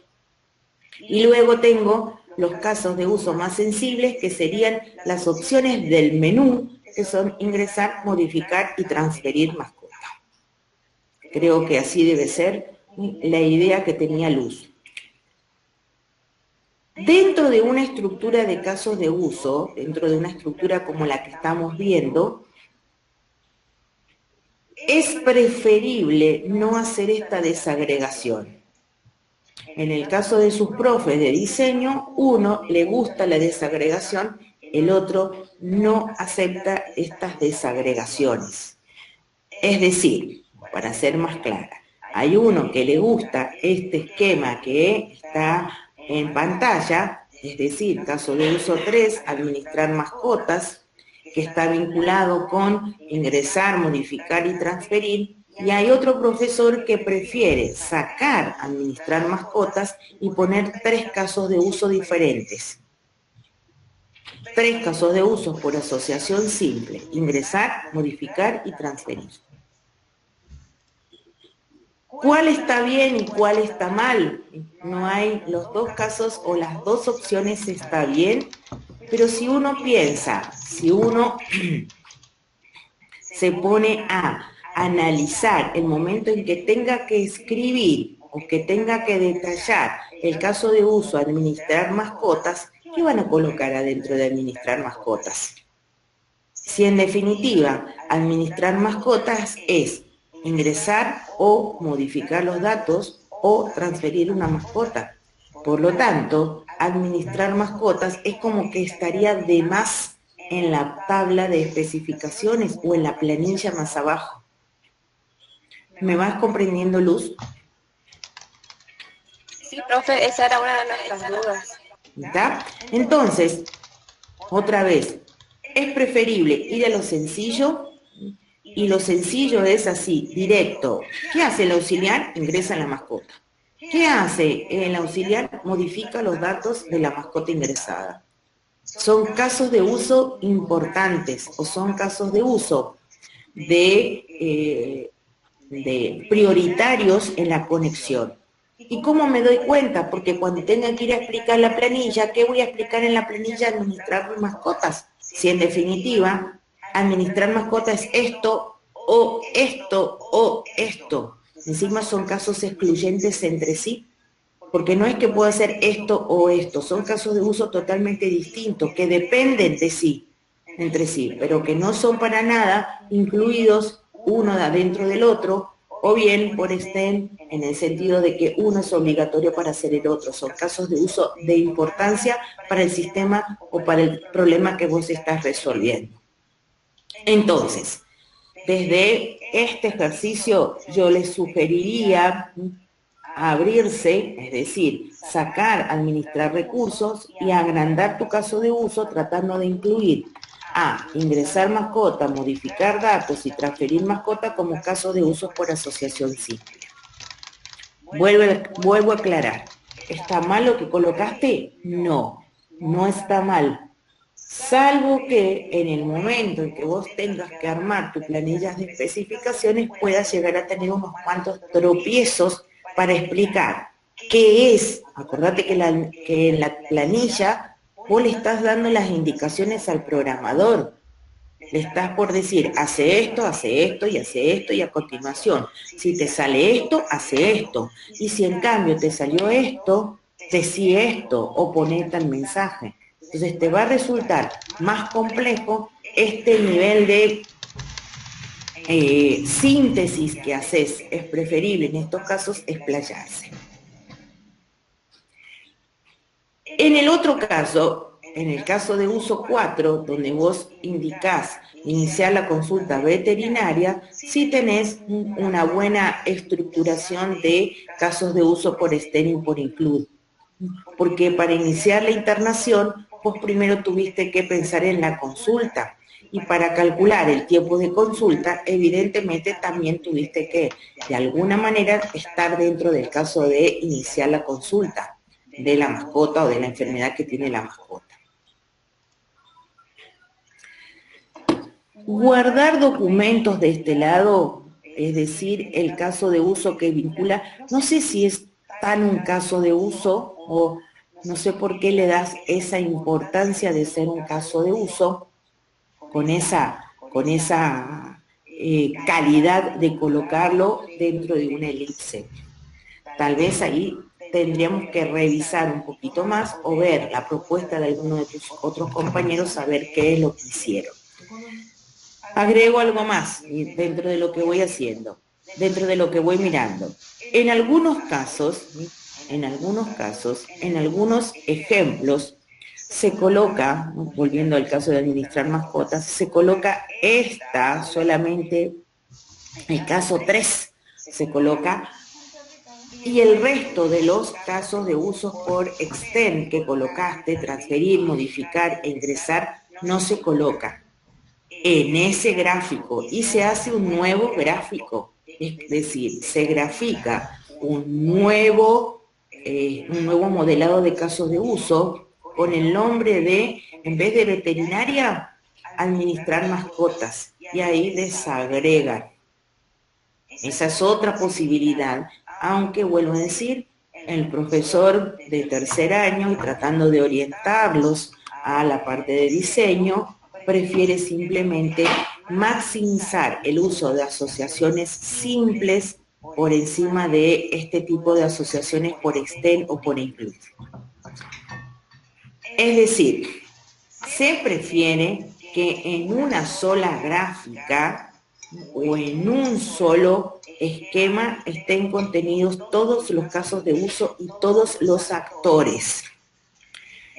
y luego tengo los casos de uso más sensibles, que serían las opciones del menú, que son ingresar, modificar y transferir mascotas. Creo que así debe ser la idea que tenía Luz. Dentro de una estructura de casos de uso, dentro de una estructura como la que estamos viendo, es preferible no hacer esta desagregación. En el caso de sus profes de diseño, uno le gusta la desagregación, el otro no acepta estas desagregaciones. Es decir, para ser más clara, hay uno que le gusta este esquema que está en pantalla, es decir, caso de uso 3, administrar mascotas, que está vinculado con ingresar, modificar y transferir, y hay otro profesor que prefiere sacar administrar mascotas y poner 3 casos de uso diferentes. 3 casos de uso por asociación simple: ingresar, modificar y transferir. ¿Cuál está bien y cuál está mal? No hay, los dos casos o las dos opciones está bien, pero si uno piensa, si uno se pone a analizar el momento en que tenga que escribir o que tenga que detallar el caso de uso administrar mascotas, ¿qué van a colocar adentro de administrar mascotas? Si en definitiva administrar mascotas es ingresar o modificar los datos o transferir una mascota. Por lo tanto, administrar mascotas es como que estaría de más en la tabla de especificaciones o en la planilla más abajo. ¿Me vas comprendiendo, Luz? Sí, profe, esa era una de nuestras dudas. ¿Está? Entonces, otra vez, es preferible ir a lo sencillo, y lo sencillo es así, directo. ¿Qué hace el auxiliar? Ingresa la mascota. ¿Qué hace el auxiliar? Modifica los datos de la mascota ingresada. Son casos de uso importantes o son casos de uso de prioritarios en la conexión. ¿Y cómo me doy cuenta? Porque cuando tenga que ir a explicar la planilla, ¿qué voy a explicar en la planilla? Administrar mascotas. Si en definitiva, administrar mascotas es esto o esto o esto. Encima son casos excluyentes entre sí, porque no es que pueda hacer esto o esto, son casos de uso totalmente distintos, que dependen de sí, entre sí, pero que no son para nada incluidos uno adentro del otro, o bien por exten en el sentido de que uno es obligatorio para hacer el otro. Son casos de uso de importancia para el sistema o para el problema que vos estás resolviendo. Entonces, desde este ejercicio yo les sugeriría abrirse, es decir, sacar, administrar recursos y agrandar tu caso de uso tratando de incluir a ingresar mascota, modificar datos y transferir mascota como caso de uso por asociación simple. Vuelvo a aclarar. ¿Está mal lo que colocaste? No, no está mal. Salvo que en el momento en que vos tengas que armar tus planillas de especificaciones puedas llegar a tener unos cuantos tropiezos para explicar qué es. Acordate que en la planilla vos le estás dando las indicaciones al programador. Le estás por decir, hace esto y hace esto y a continuación. Si te sale esto, hace esto. Y si en cambio te salió esto, decí esto o poné tal mensaje. Entonces te va a resultar más complejo este nivel de síntesis que haces. Es preferible en estos casos explayarse. En el otro caso, en el caso de uso 4, donde vos indicás iniciar la consulta veterinaria, sí tenés una buena estructuración de casos de uso por exten y por include. Porque para iniciar la internación, vos primero tuviste que pensar en la consulta. Y para calcular el tiempo de consulta, evidentemente también tuviste que, de alguna manera, estar dentro del caso de iniciar la consulta de la mascota o de la enfermedad que tiene la mascota. Guardar documentos de este lado, es decir, el caso de uso que vincula, no sé si es tan un caso de uso o no sé por qué le das esa importancia de ser un caso de uso con esa calidad de colocarlo dentro de una elipse. Tal vez ahí tendríamos que revisar un poquito más o ver la propuesta de alguno de tus otros compañeros, a ver qué es lo que hicieron. Agrego algo más dentro de lo que voy haciendo, dentro de lo que voy mirando. En algunos casos, en algunos ejemplos, se coloca, volviendo al caso de administrar mascotas, se coloca solamente el caso 3, se coloca, y el resto de los casos de usos por exten que colocaste, transferir, modificar e ingresar, no se coloca en ese gráfico y se hace un nuevo gráfico, es decir, se grafica un nuevo modelado de casos de uso con el nombre de, en vez de veterinaria, administrar mascotas, y ahí desagregan. Esa es otra posibilidad, aunque vuelvo a decir, el profesor de tercer año, y tratando de orientarlos a la parte de diseño, prefiere simplemente maximizar el uso de asociaciones simples por encima de este tipo de asociaciones por exten o por include. Es decir, se prefiere que en una sola gráfica o en un solo esquema estén contenidos todos los casos de uso y todos los actores.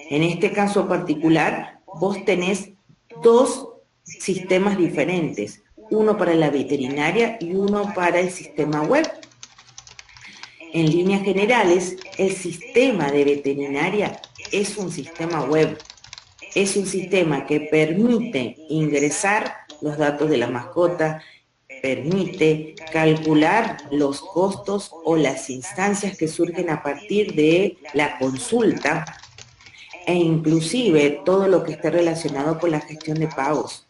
En este caso particular, vos tenés dos sistemas diferentes, uno para la veterinaria y uno para el sistema web. En líneas generales, el sistema de veterinaria es un sistema web. es un sistema que permite ingresar los datos de la mascota, permite calcular los costos o las instancias que surgen a partir de la consulta e inclusive todo lo que esté relacionado con la gestión de pagos.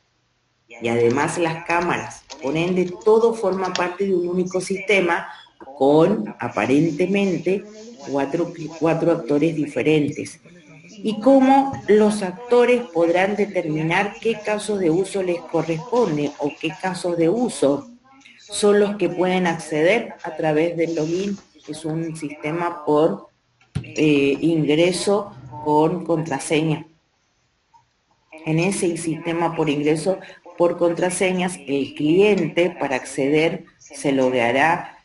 Y además las cámaras. Por ende, todo forma parte de un único sistema con aparentemente cuatro actores diferentes. Y cómo los actores podrán determinar qué casos de uso les corresponde o qué casos de uso son los que pueden acceder a través del login, que es un sistema por ingreso con contraseña. En ese sistema por ingreso por contraseñas, el cliente para acceder se logueará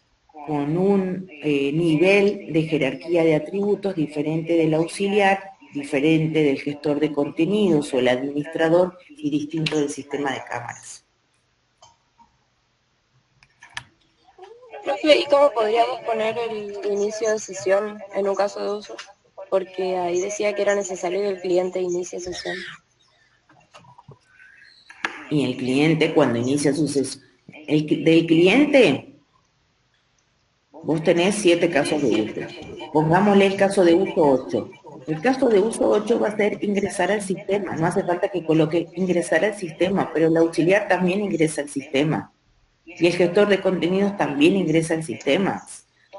con un nivel de jerarquía de atributos diferente del auxiliar, diferente del gestor de contenidos o el administrador y distinto del sistema de cámaras. Profe, ¿y cómo podríamos poner el inicio de sesión en un caso de uso? Porque ahí decía que era necesario que el cliente inicie sesión. Y el cliente cuando inicia su sesión, del cliente, vos tenés 7 casos de uso. Pongámosle el caso de uso 8. El caso de uso 8 va a ser ingresar al sistema. No hace falta que coloque ingresar al sistema, pero el auxiliar también ingresa al sistema. Y el gestor de contenidos también ingresa al sistema.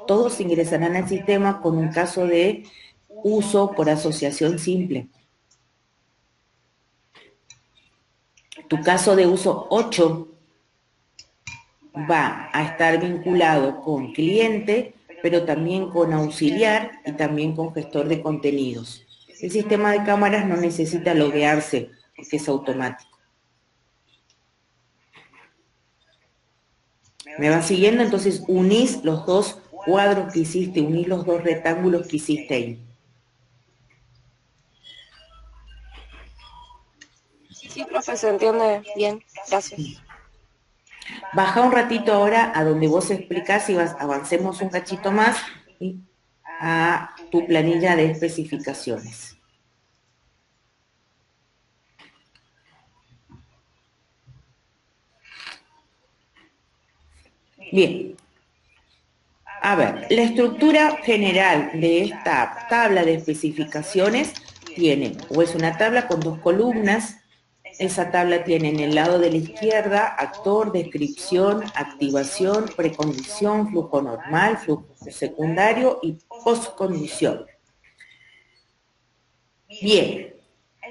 Todos ingresarán al sistema con un caso de uso por asociación simple. Tu caso de uso 8 va a estar vinculado con cliente, pero también con auxiliar y también con gestor de contenidos. El sistema de cámaras no necesita loguearse porque es automático. ¿Me van siguiendo? Entonces unís los dos cuadros que hiciste, unís los dos rectángulos que hiciste ahí. Sí, profe, se entiende bien. Gracias. Baja un ratito ahora a donde vos explicás y avancemos un cachito más a tu planilla de especificaciones. Bien. A ver, la estructura general de esta tabla de especificaciones tiene, o es una tabla con 2 columnas. Esa tabla tiene en el lado de la izquierda actor, descripción, activación, precondición, flujo normal, flujo secundario y postcondición. Bien,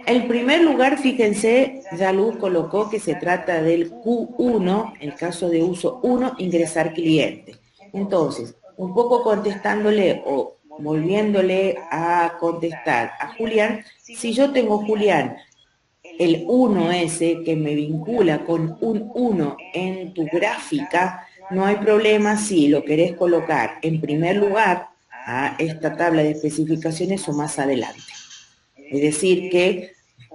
en primer lugar, fíjense, ya Luz colocó que se trata del Q1, el caso de uso 1, ingresar cliente. Entonces, un poco contestándole o volviéndole a contestar a Julián, si yo tengo, Julián, el 1 ese que me vincula con un 1 en tu gráfica, no hay problema si lo querés colocar en primer lugar a esta tabla de especificaciones o más adelante. Es decir, que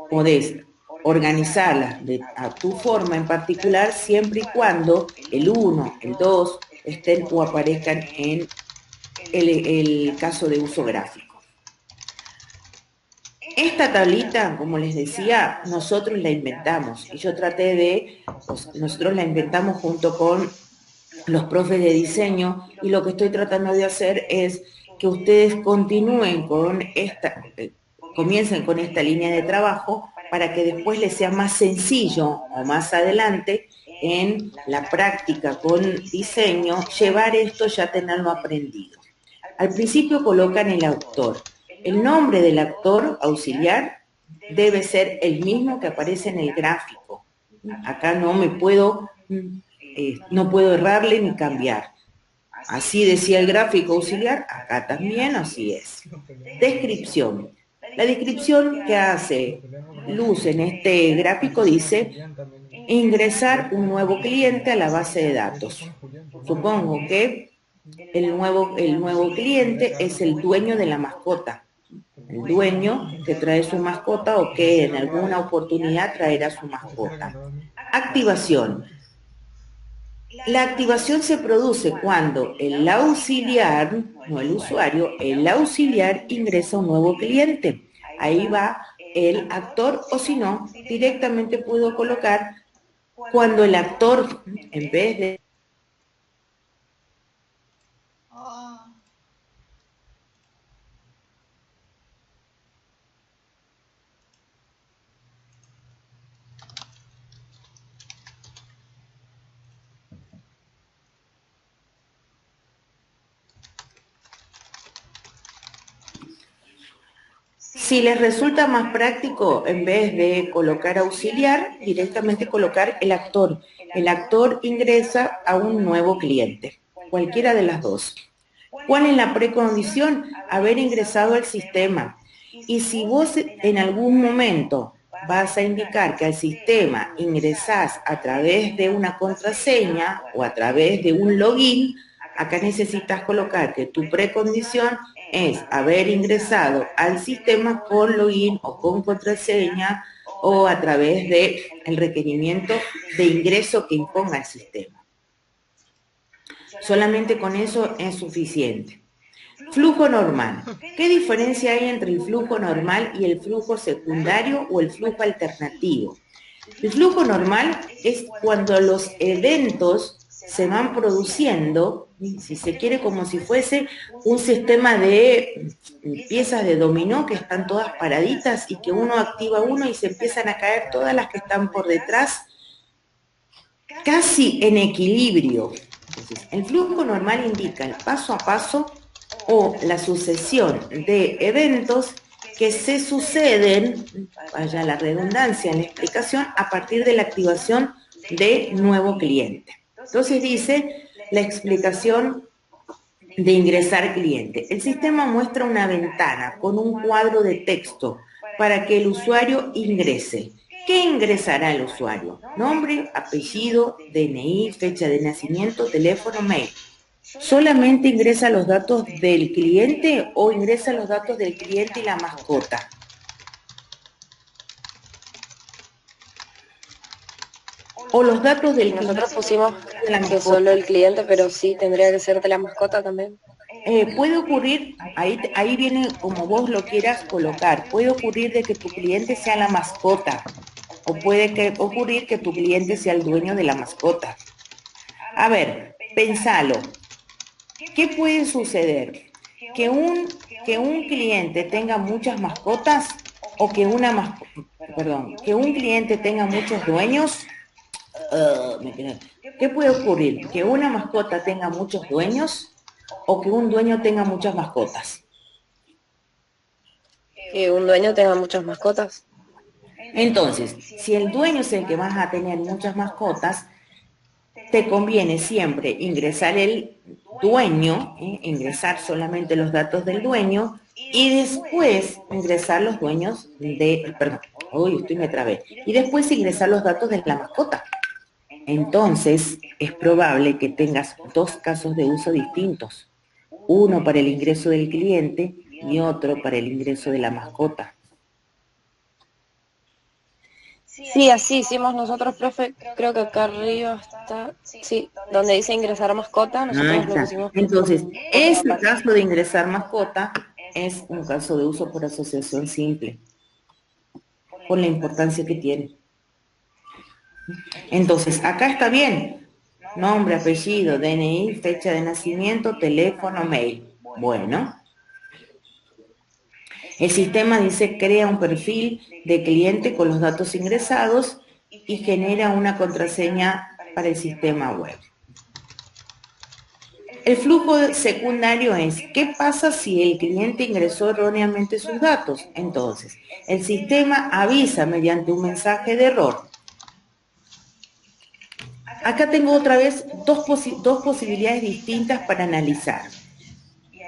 podés organizarlas a tu forma en particular siempre y cuando el 1, el 2 estén o aparezcan en el caso de uso gráfico. Esta tablita, como les decía, nosotros la inventamos y yo traté de, nosotros la inventamos junto con los profes de diseño y lo que estoy tratando de hacer es que ustedes continúen con comiencen con esta línea de trabajo para que después les sea más sencillo o más adelante en la práctica con diseño llevar esto ya tenerlo aprendido. Al principio colocan el autor. El nombre del actor auxiliar debe ser el mismo que aparece en el gráfico. Acá no puedo errarle ni cambiar. Así decía el gráfico auxiliar, acá también así es. Descripción. La descripción que hace Luz en este gráfico dice ingresar un nuevo cliente a la base de datos. Supongo que el nuevo cliente es el dueño de la mascota. El dueño que trae su mascota o que en alguna oportunidad traerá su mascota. Activación. La activación se produce cuando el auxiliar, no el usuario, el auxiliar ingresa un nuevo cliente. Ahí va el actor, o si no, directamente puedo colocar cuando el actor, en vez de si les resulta más práctico, en vez de colocar auxiliar, directamente colocar el actor. El actor ingresa a un nuevo cliente, cualquiera de las dos. ¿Cuál es la precondición? Haber ingresado al sistema. Y si vos en algún momento vas a indicar que al sistema ingresás a través de una contraseña o a través de un login, acá necesitas colocar que tu precondición es haber ingresado al sistema con login o con contraseña o a través del requerimiento de ingreso que imponga el sistema. Solamente con eso es suficiente. Flujo normal. ¿Qué diferencia hay entre el flujo normal y el flujo secundario o el flujo alternativo? El flujo normal es cuando los eventos se van produciendo, si se quiere, como si fuese un sistema de piezas de dominó que están todas paraditas y que uno activa uno y se empiezan a caer todas las que están por detrás, casi en equilibrio. Entonces, el flujo normal indica el paso a paso o la sucesión de eventos que se suceden, vaya la redundancia en la explicación, a partir de la activación de nuevo cliente. Entonces dice la explicación de ingresar cliente. El sistema muestra una ventana con un cuadro de texto para que el usuario ingrese. ¿Qué ingresará el usuario? Nombre, apellido, DNI, fecha de nacimiento, teléfono, mail. ¿Solamente ingresa los datos del cliente o ingresa los datos del cliente y la mascota? O los datos del cliente. Nosotros pusimos que solo el cliente, pero sí tendría que ser de la mascota también. Puede ocurrir, ahí viene como vos lo quieras colocar, puede ocurrir de que tu cliente sea la mascota o puede ocurrir que tu cliente sea el dueño de la mascota. A ver, pensalo. ¿Qué puede suceder? Que un cliente tenga muchas mascotas o que que un cliente tenga muchos dueños. ¿Qué puede ocurrir? ¿Que una mascota tenga muchos dueños o que un dueño tenga muchas mascotas? Que un dueño tenga muchas mascotas. Entonces, si el dueño es el que vas a tener muchas mascotas, te conviene siempre ingresar el dueño, ingresar solamente los datos del dueño y después ingresar los dueños de, perdón, me trabé, y después ingresar los datos de la mascota. Entonces, es probable que tengas dos casos de uso distintos, uno para el ingreso del cliente y otro para el ingreso de la mascota. Sí, así hicimos nosotros, profe. Creo que acá arriba está, sí, donde dice ingresar mascota, nosotros lo pusimos. Entonces, ese caso de ingresar mascota es un caso de uso por asociación simple, por la importancia que tiene. Entonces, acá está bien. Nombre, apellido, DNI, fecha de nacimiento, teléfono, mail. Bueno. El sistema dice crea un perfil de cliente con los datos ingresados y genera una contraseña para el sistema web. El flujo secundario es, ¿qué pasa si el cliente ingresó erróneamente sus datos? Entonces, el sistema avisa mediante un mensaje de error. Acá tengo otra vez dos posibilidades distintas para analizar.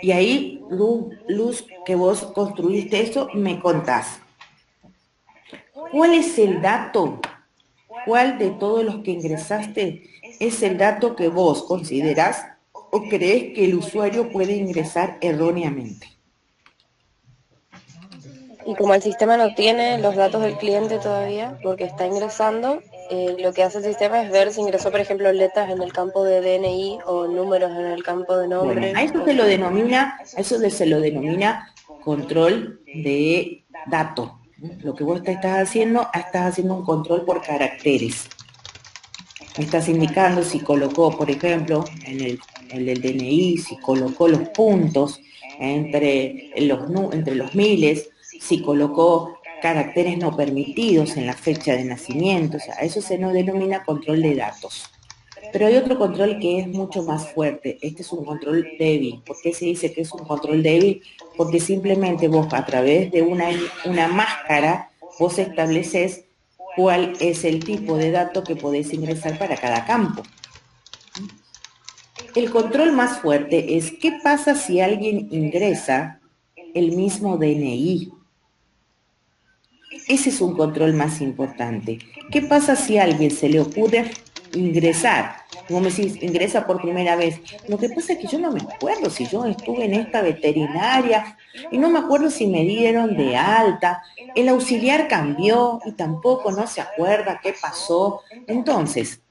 Y ahí, Luz, que vos construiste eso, me contás. ¿Cuál es el dato? ¿Cuál de todos los que ingresaste es el dato que vos considerás o crees que el usuario puede ingresar erróneamente? Y como el sistema no tiene los datos del cliente todavía, porque está ingresando, lo que hace el sistema es ver si ingresó, por ejemplo, letras en el campo de DNI o números en el campo de nombre. Bueno, a eso se lo denomina control de dato. Lo que vos te estás haciendo un control por caracteres. Me estás indicando si colocó, por ejemplo, en el DNI, si colocó los puntos entre los miles, si colocó caracteres no permitidos en la fecha de nacimiento. O sea, eso se nos denomina control de datos. Pero hay otro control que es mucho más fuerte. Este es un control débil. ¿Por qué se dice que es un control débil? Porque simplemente vos, a través de una máscara, vos estableces cuál es el tipo de dato que podés ingresar para cada campo. El control más fuerte es qué pasa si alguien ingresa el mismo DNI. Ese es un control más importante. ¿Qué pasa si a alguien se le ocurre ingresar? Como me decís, ingresa por primera vez. Lo que pasa es que yo no me acuerdo si yo estuve en esta veterinaria y no me acuerdo si me dieron de alta. El auxiliar cambió y tampoco no se acuerda qué pasó. Entonces,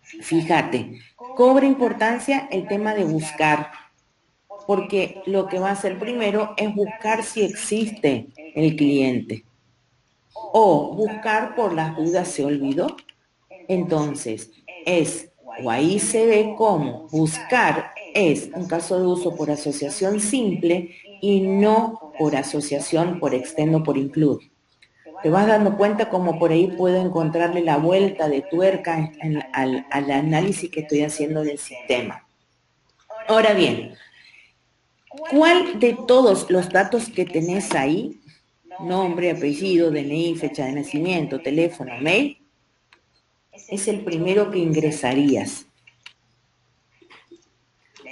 fíjate, cobra importancia el tema de buscar, porque lo que va a hacer primero es buscar si existe el cliente. O buscar por las dudas se olvidó. Entonces, o ahí se ve cómo buscar es un caso de uso por asociación simple y no por asociación por extendo por include. Te vas dando cuenta cómo por ahí puedo encontrarle la vuelta de tuerca al análisis que estoy haciendo del sistema. Ahora bien, ¿cuál de todos los datos que tenés ahí, nombre, apellido, DNI, fecha de nacimiento, teléfono, mail, es el primero que ingresarías?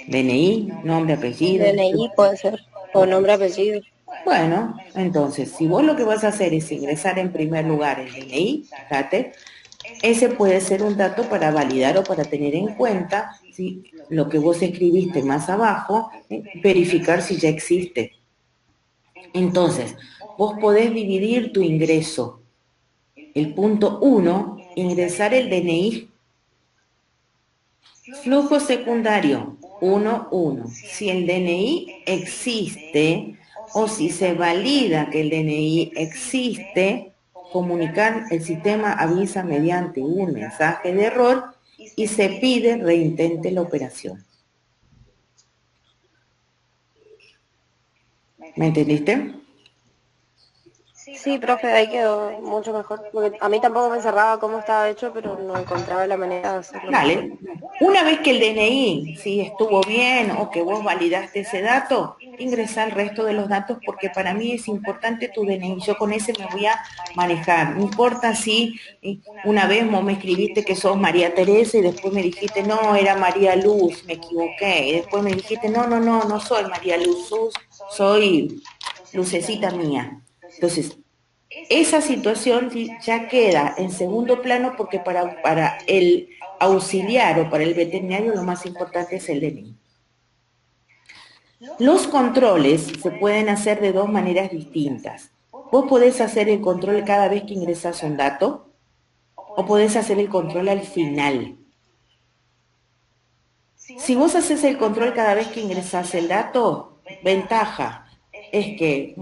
DNI, nombre, apellido. DNI puede ser, o nombre, apellido. Bueno, entonces, si vos lo que vas a hacer es ingresar en primer lugar el DNI, fíjate, ese puede ser un dato para validar o para tener en cuenta, ¿sí?, lo que vos escribiste más abajo, verificar si ya existe. Entonces, vos podés dividir tu ingreso. El punto 1, ingresar el DNI. Flujo secundario, 1.1. Si el DNI existe o si se valida que el DNI existe, comunicar, el sistema avisa mediante un mensaje de error y se pide reintente la operación. ¿Me entendiste? Sí, profe, ahí quedó mucho mejor. Porque a mí tampoco me cerraba cómo estaba hecho, pero no encontraba la manera de hacerlo. Dale. Una vez que el DNI sí estuvo bien o que vos validaste ese dato, ingresa el resto de los datos porque para mí es importante tu DNI. Yo con ese me voy a manejar. No importa si una vez vos me escribiste que sos María Teresa y después me dijiste, no, era María Luz, me equivoqué. Y después me dijiste, no soy María Luz, soy Lucecita mía. Entonces, esa situación ya queda en segundo plano porque para el auxiliar o para el veterinario lo más importante es el DNI. Los controles se pueden hacer de dos maneras distintas. Vos podés hacer el control cada vez que ingresás un dato o podés hacer el control al final. Si vos haces el control cada vez que ingresás el dato, ventaja es que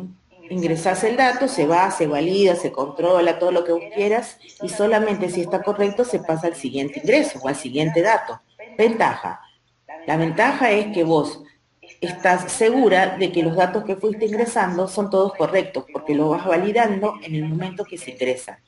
ingresás el dato, se va, se valida, se controla, todo lo que vos quieras, y solamente si está correcto se pasa al siguiente ingreso o al siguiente dato. Ventaja. La ventaja es que vos estás segura de que los datos que fuiste ingresando son todos correctos, porque lo vas validando en el momento que se ingresa.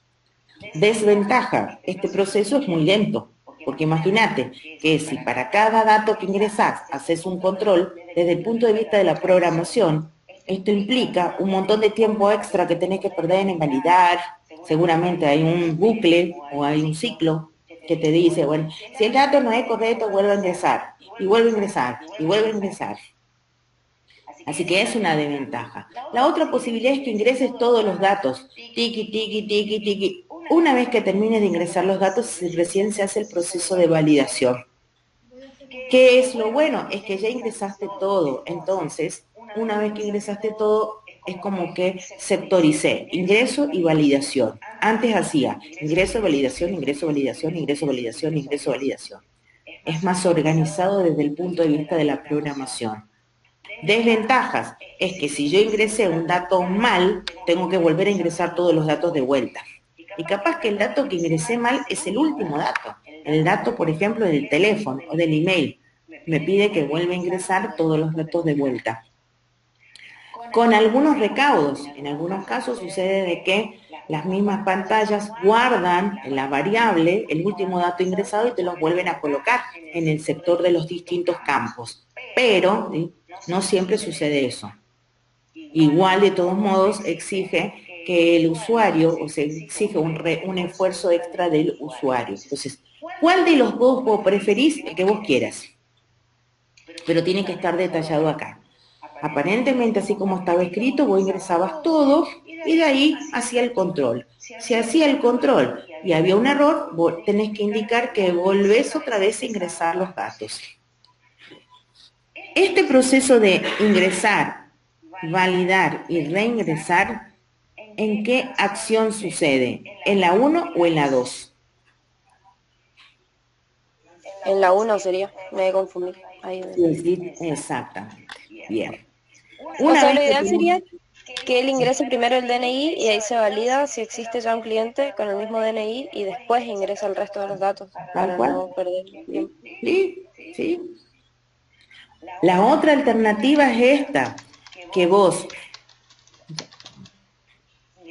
Desventaja. Este proceso es muy lento, porque imagínate que si para cada dato que ingresás haces un control, desde el punto de vista de la programación, esto implica un montón de tiempo extra que tenés que perder en validar. Seguramente hay un bucle o hay un ciclo que te dice, bueno, si el dato no es correcto, vuelve a ingresar, y vuelve a ingresar, y vuelve a ingresar. Así que es una desventaja. La otra posibilidad es que ingreses todos los datos. Tiki, tiki, tiki, tiki. Una vez que termines de ingresar los datos, recién se hace el proceso de validación. ¿Qué es lo bueno? Es que ya ingresaste todo. Entonces, una vez que ingresaste todo, es como que sectoricé ingreso y validación. Antes hacía ingreso, validación, ingreso, validación, ingreso, validación, ingreso, validación. Es más organizado desde el punto de vista de la programación. Desventajas es que si yo ingresé un dato mal, tengo que volver a ingresar todos los datos de vuelta. Y capaz que el dato que ingresé mal es el último dato. El dato, por ejemplo, del teléfono o del email. Me pide que vuelva a ingresar todos los datos de vuelta. Con algunos recaudos. En algunos casos sucede de que las mismas pantallas guardan en la variable el último dato ingresado y te los vuelven a colocar en el sector de los distintos campos. Pero ¿sí? No siempre sucede eso. Igual, de todos modos, exige que el usuario, o se exige un esfuerzo extra del usuario. Entonces, ¿cuál de los dos vos preferís? El que vos quieras. Pero tiene que estar detallado acá. Aparentemente, así como estaba escrito, vos ingresabas todo y de ahí hacía el control. Si hacía el control y había un error, vos tenés que indicar que volvés otra vez a ingresar los datos. Este proceso de ingresar, validar y reingresar, ¿en qué acción sucede? ¿En la 1 o en la 2? En la 1 sería, me confundí. Ahí. Sí, exactamente. Bien. O sea, lo ideal sería que él ingrese primero el DNI y ahí se valida si existe ya un cliente con el mismo DNI y después ingresa el resto de los datos para no perder tiempo. Sí. La otra alternativa es esta, que vos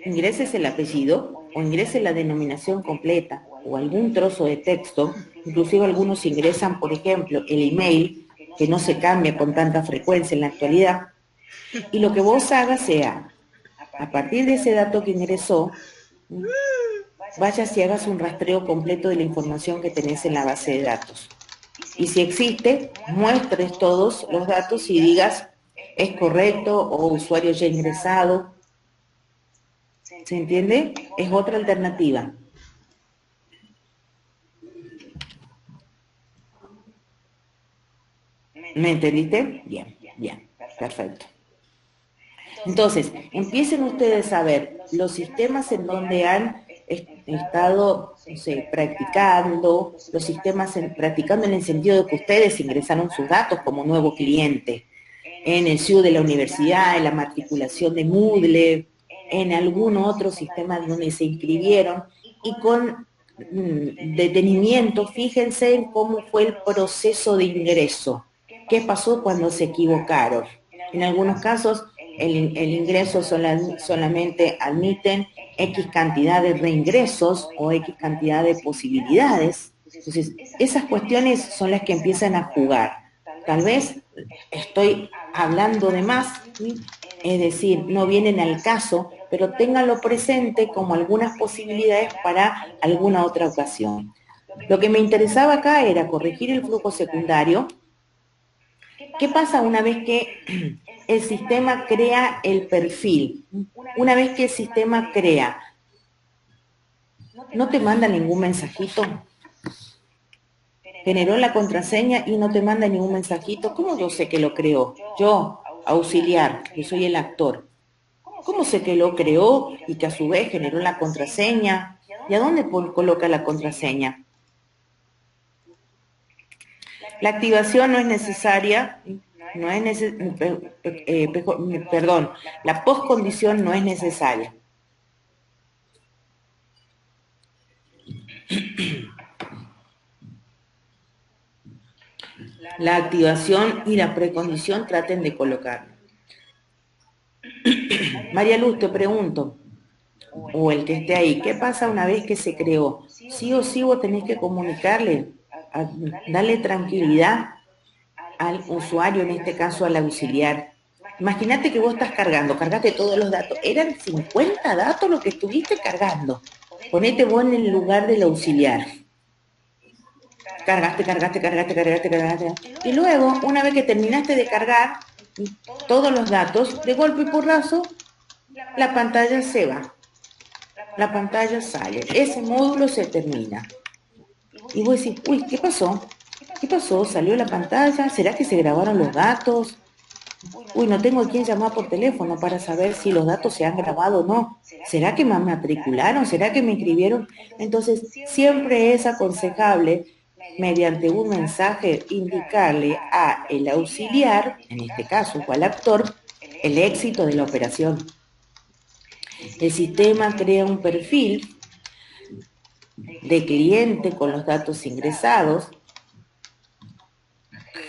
ingreses el apellido o ingreses la denominación completa o algún trozo de texto. Inclusive algunos ingresan, por ejemplo, el email, que no se cambia con tanta frecuencia en la actualidad, y lo que vos hagas sea, a partir de ese dato que ingresó, vayas y hagas un rastreo completo de la información que tenés en la base de datos. Y si existe, muestres todos los datos y digas, ¿es correcto o usuario ya ingresado? ¿Se entiende? Es otra alternativa. ¿Me entendiste? Bien, perfecto. Entonces, empiecen ustedes a ver los sistemas en donde han estado, no sé, practicando, los sistemas practicando en el sentido de que ustedes ingresaron sus datos como nuevo cliente, en el SIU de la universidad, en la matriculación de Moodle, en algún otro sistema donde se inscribieron, y con detenimiento, fíjense en cómo fue el proceso de ingreso, qué pasó cuando se equivocaron. En algunos casos, el ingreso solamente admiten X cantidad de reingresos o X cantidad de posibilidades. Entonces, esas cuestiones son las que empiezan a jugar. Tal vez estoy hablando de más, ¿sí? Es decir, no vienen al caso, pero ténganlo presente como algunas posibilidades para alguna otra ocasión. Lo que me interesaba acá era corregir el flujo secundario. ¿Qué pasa una vez que el sistema crea el perfil? Una vez que el sistema crea, ¿no te manda ningún mensajito? Generó la contraseña y no te manda ningún mensajito. ¿Cómo yo sé que lo creó? Yo, auxiliar, que soy el actor. ¿Cómo sé que lo creó y que a su vez generó la contraseña? ¿Y a dónde coloca la contraseña? La activación no es necesaria, la postcondición no es necesaria. La activación y la precondición traten de colocarlo. María Luz, te pregunto, o el que esté ahí, ¿qué pasa una vez que se creó? Sí o sí vos tenés que comunicarle, darle tranquilidad al usuario, en este caso al auxiliar. Imagínate que vos estás cargaste todos los datos, eran 50 datos lo que estuviste cargando. Ponete vos en el lugar del auxiliar. Cargaste. Y luego, una vez que terminaste de cargar todos los datos, de golpe y porrazo, la pantalla se va. La pantalla sale. Ese módulo se termina. Y vos decís, uy, ¿qué pasó? ¿Qué pasó? ¿Salió la pantalla? ¿Será que se grabaron los datos? Uy, no tengo a quién llamar por teléfono para saber si los datos se han grabado o no. ¿Será que me matricularon? ¿Será que me inscribieron? Entonces, siempre es aconsejable mediante un mensaje, indicarle a el auxiliar, en este caso, o al actor, el éxito de la operación. El sistema crea un perfil de cliente con los datos ingresados,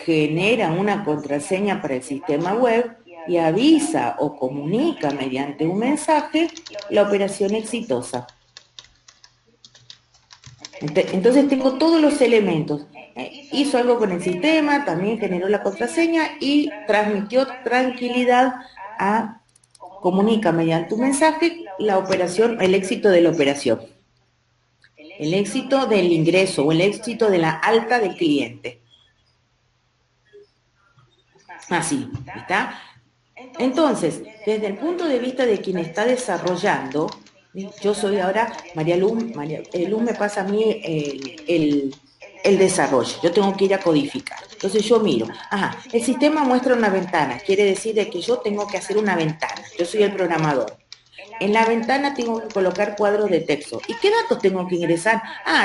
genera una contraseña para el sistema web y avisa o comunica mediante un mensaje la operación exitosa. Entonces tengo todos los elementos. Hizo algo con el sistema, también generó la contraseña y transmitió tranquilidad comunica mediante un mensaje la operación, el éxito de la operación. El éxito del ingreso o el éxito de la alta del cliente. Así, ¿está? Entonces, desde el punto de vista de quien está desarrollando, yo soy ahora María Luz me pasa a mí el desarrollo, yo tengo que ir a codificar. Entonces yo miro, el sistema muestra una ventana, quiere decir de que yo tengo que hacer una ventana, yo soy el programador. En la ventana tengo que colocar cuadros de texto. ¿Y qué datos tengo que ingresar?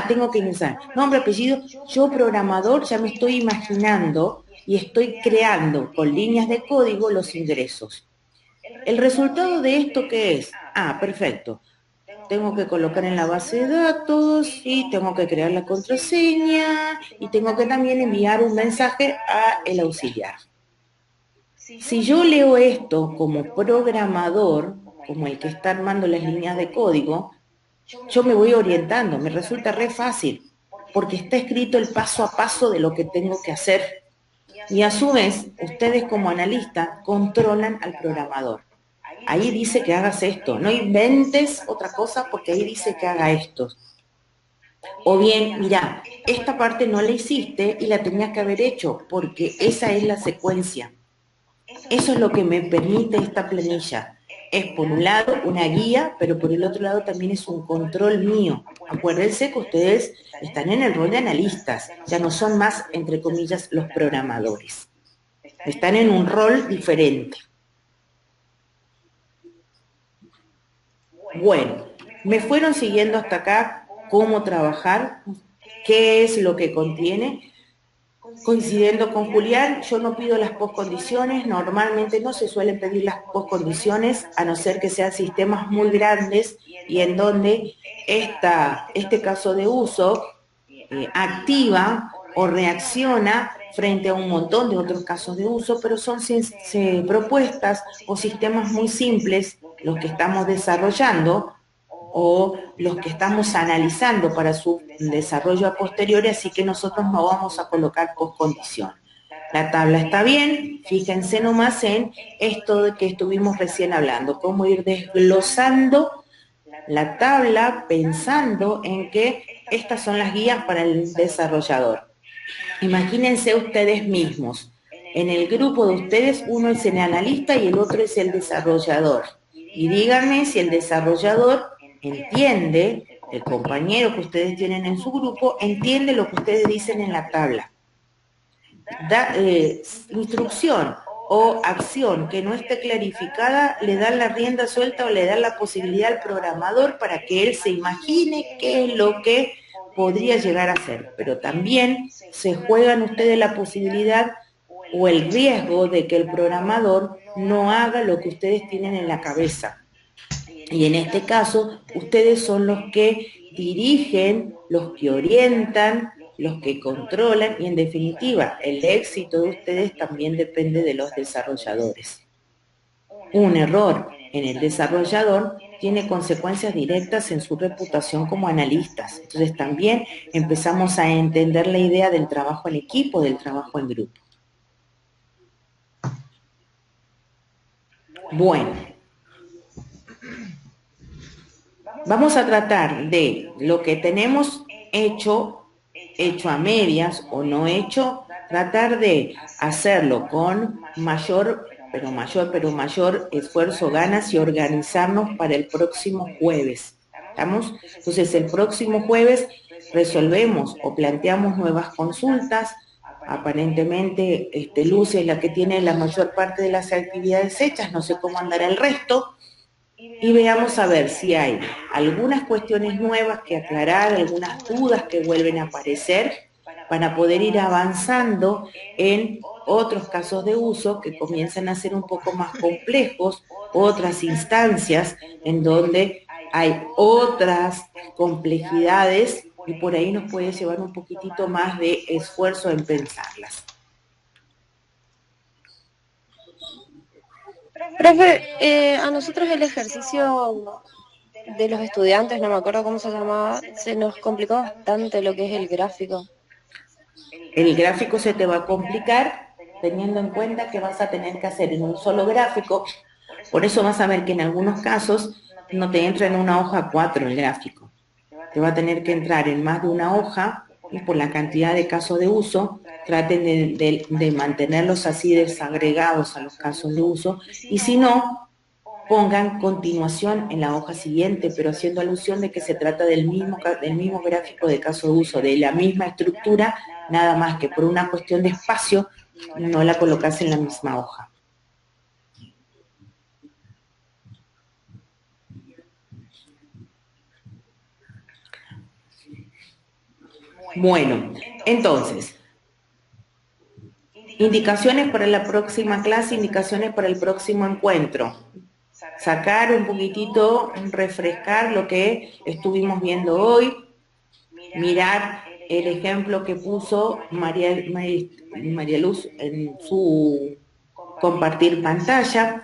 Tengo que ingresar nombre, apellido. Yo, programador, ya me estoy imaginando y estoy creando con líneas de código los ingresos. ¿El resultado de esto qué es? Perfecto. Tengo que colocar en la base de datos y tengo que crear la contraseña y tengo que también enviar un mensaje al auxiliar. Si yo leo esto como programador, como el que está armando las líneas de código, yo me voy orientando, me resulta re fácil, porque está escrito el paso a paso de lo que tengo que hacer. Y a su vez, ustedes como analistas controlan al programador. Ahí dice que hagas esto, no inventes otra cosa porque ahí dice que haga esto. O bien, mira, esta parte no la hiciste y la tenías que haber hecho, porque esa es la secuencia. Eso es lo que me permite esta planilla. Es por un lado una guía, pero por el otro lado también es un control mío. Acuérdense que ustedes están en el rol de analistas, ya no son más, entre comillas, los programadores. Están en un rol diferente. Bueno, me fueron siguiendo hasta acá cómo trabajar, qué es lo que contiene. Coincidiendo con Julián, yo no pido las postcondiciones, normalmente no se suelen pedir las postcondiciones, a no ser que sean sistemas muy grandes y en donde este caso de uso activa o reacciona frente a un montón de otros casos de uso, pero son propuestas o sistemas muy simples los que estamos desarrollando o los que estamos analizando para su desarrollo a posteriori, así que nosotros no vamos a colocar postcondición. La tabla está bien, fíjense nomás en esto de que estuvimos recién hablando, cómo ir desglosando la tabla pensando en que estas son las guías para el desarrollador. Imagínense ustedes mismos, en el grupo de ustedes uno es el analista y el otro es el desarrollador. Y díganme si el desarrollador entiende, el compañero que ustedes tienen en su grupo, entiende lo que ustedes dicen en la tabla. Instrucción o acción que no esté clarificada, le dan la rienda suelta o le dan la posibilidad al programador para que él se imagine qué es lo que podría llegar a ser. Pero también se juegan ustedes la posibilidad o el riesgo de que el programador no haga lo que ustedes tienen en la cabeza. Y en este caso, ustedes son los que dirigen, los que orientan, los que controlan y en definitiva, el éxito de ustedes también depende de los desarrolladores. Un error en el desarrollador tiene consecuencias directas en su reputación como analistas. Entonces también empezamos a entender la idea del trabajo en equipo, del trabajo en grupo. Bueno. Vamos a tratar de lo que tenemos hecho a medias o no hecho, tratar de hacerlo con mayor esfuerzo, ganas y organizarnos para el próximo jueves. ¿Estamos? Entonces, el próximo jueves resolvemos o planteamos nuevas consultas. Aparentemente, Luz es la que tiene la mayor parte de las actividades hechas, no sé cómo andará el resto. Y veamos a ver si hay algunas cuestiones nuevas que aclarar, algunas dudas que vuelven a aparecer para poder ir avanzando en otros casos de uso que comienzan a ser un poco más complejos, otras instancias en donde hay otras complejidades y por ahí nos puede llevar un poquitito más de esfuerzo en pensarlas. Profe, a nosotros el ejercicio de los estudiantes, no me acuerdo cómo se llamaba, se nos complicó bastante lo que es el gráfico. El gráfico se te va a complicar teniendo en cuenta que vas a tener que hacer en un solo gráfico, por eso vas a ver que en algunos casos no te entra en una hoja 4 el gráfico, te va a tener que entrar en más de una hoja y por la cantidad de casos de uso, traten de mantenerlos así desagregados a los casos de uso y si no, pongan continuación en la hoja siguiente, pero haciendo alusión de que se trata del mismo gráfico de caso de uso, de la misma estructura, nada más que por una cuestión de espacio no la colocas en la misma hoja. Bueno, entonces, indicaciones para la próxima clase, indicaciones para el próximo encuentro. Sacar un poquitito, refrescar lo que estuvimos viendo hoy, mirar el ejemplo que puso María Luz en su compartir pantalla,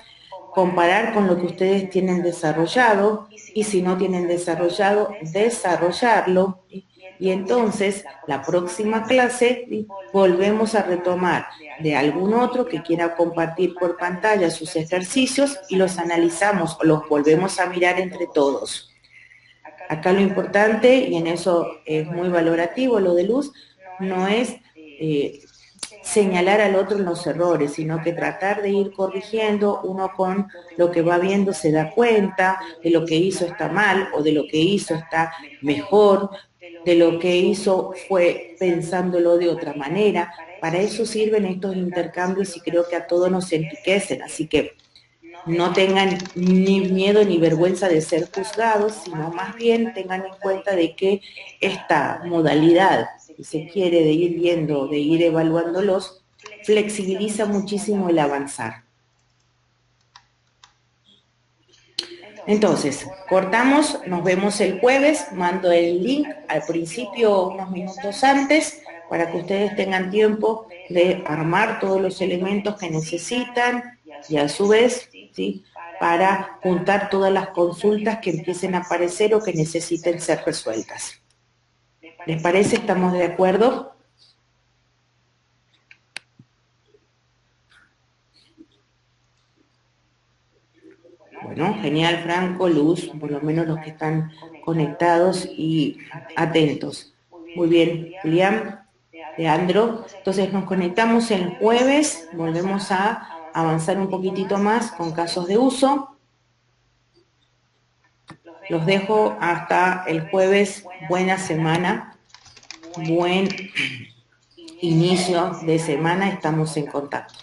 comparar con lo que ustedes tienen desarrollado y si no tienen desarrollado, desarrollarlo. Y entonces, la próxima clase volvemos a retomar de algún otro que quiera compartir por pantalla sus ejercicios y los analizamos o los volvemos a mirar entre todos. Acá lo importante, y en eso es muy valorativo lo de Luz, no es señalar al otro en los errores, sino que tratar de ir corrigiendo, uno con lo que va viendo se da cuenta de lo que hizo está mal o de lo que hizo está mejor, de lo que hizo fue pensándolo de otra manera. Para eso sirven estos intercambios y creo que a todos nos enriquecen, así que no tengan ni miedo ni vergüenza de ser juzgados, sino más bien tengan en cuenta de que esta modalidad, si se quiere, de ir viendo, de ir evaluándolos, flexibiliza muchísimo el avanzar. Entonces, cortamos, nos vemos el jueves, mando el link al principio unos minutos antes para que ustedes tengan tiempo de armar todos los elementos que necesitan y a su vez, ¿sí?, para juntar todas las consultas que empiecen a aparecer o que necesiten ser resueltas. ¿Les parece? ¿Estamos de acuerdo? Bueno, genial, Franco, Luz, por lo menos los que están conectados y atentos. Muy bien, Julián, Leandro. Entonces nos conectamos el jueves, volvemos a avanzar un poquitito más con casos de uso. Los dejo hasta el jueves. Buena semana, buen inicio de semana, estamos en contacto.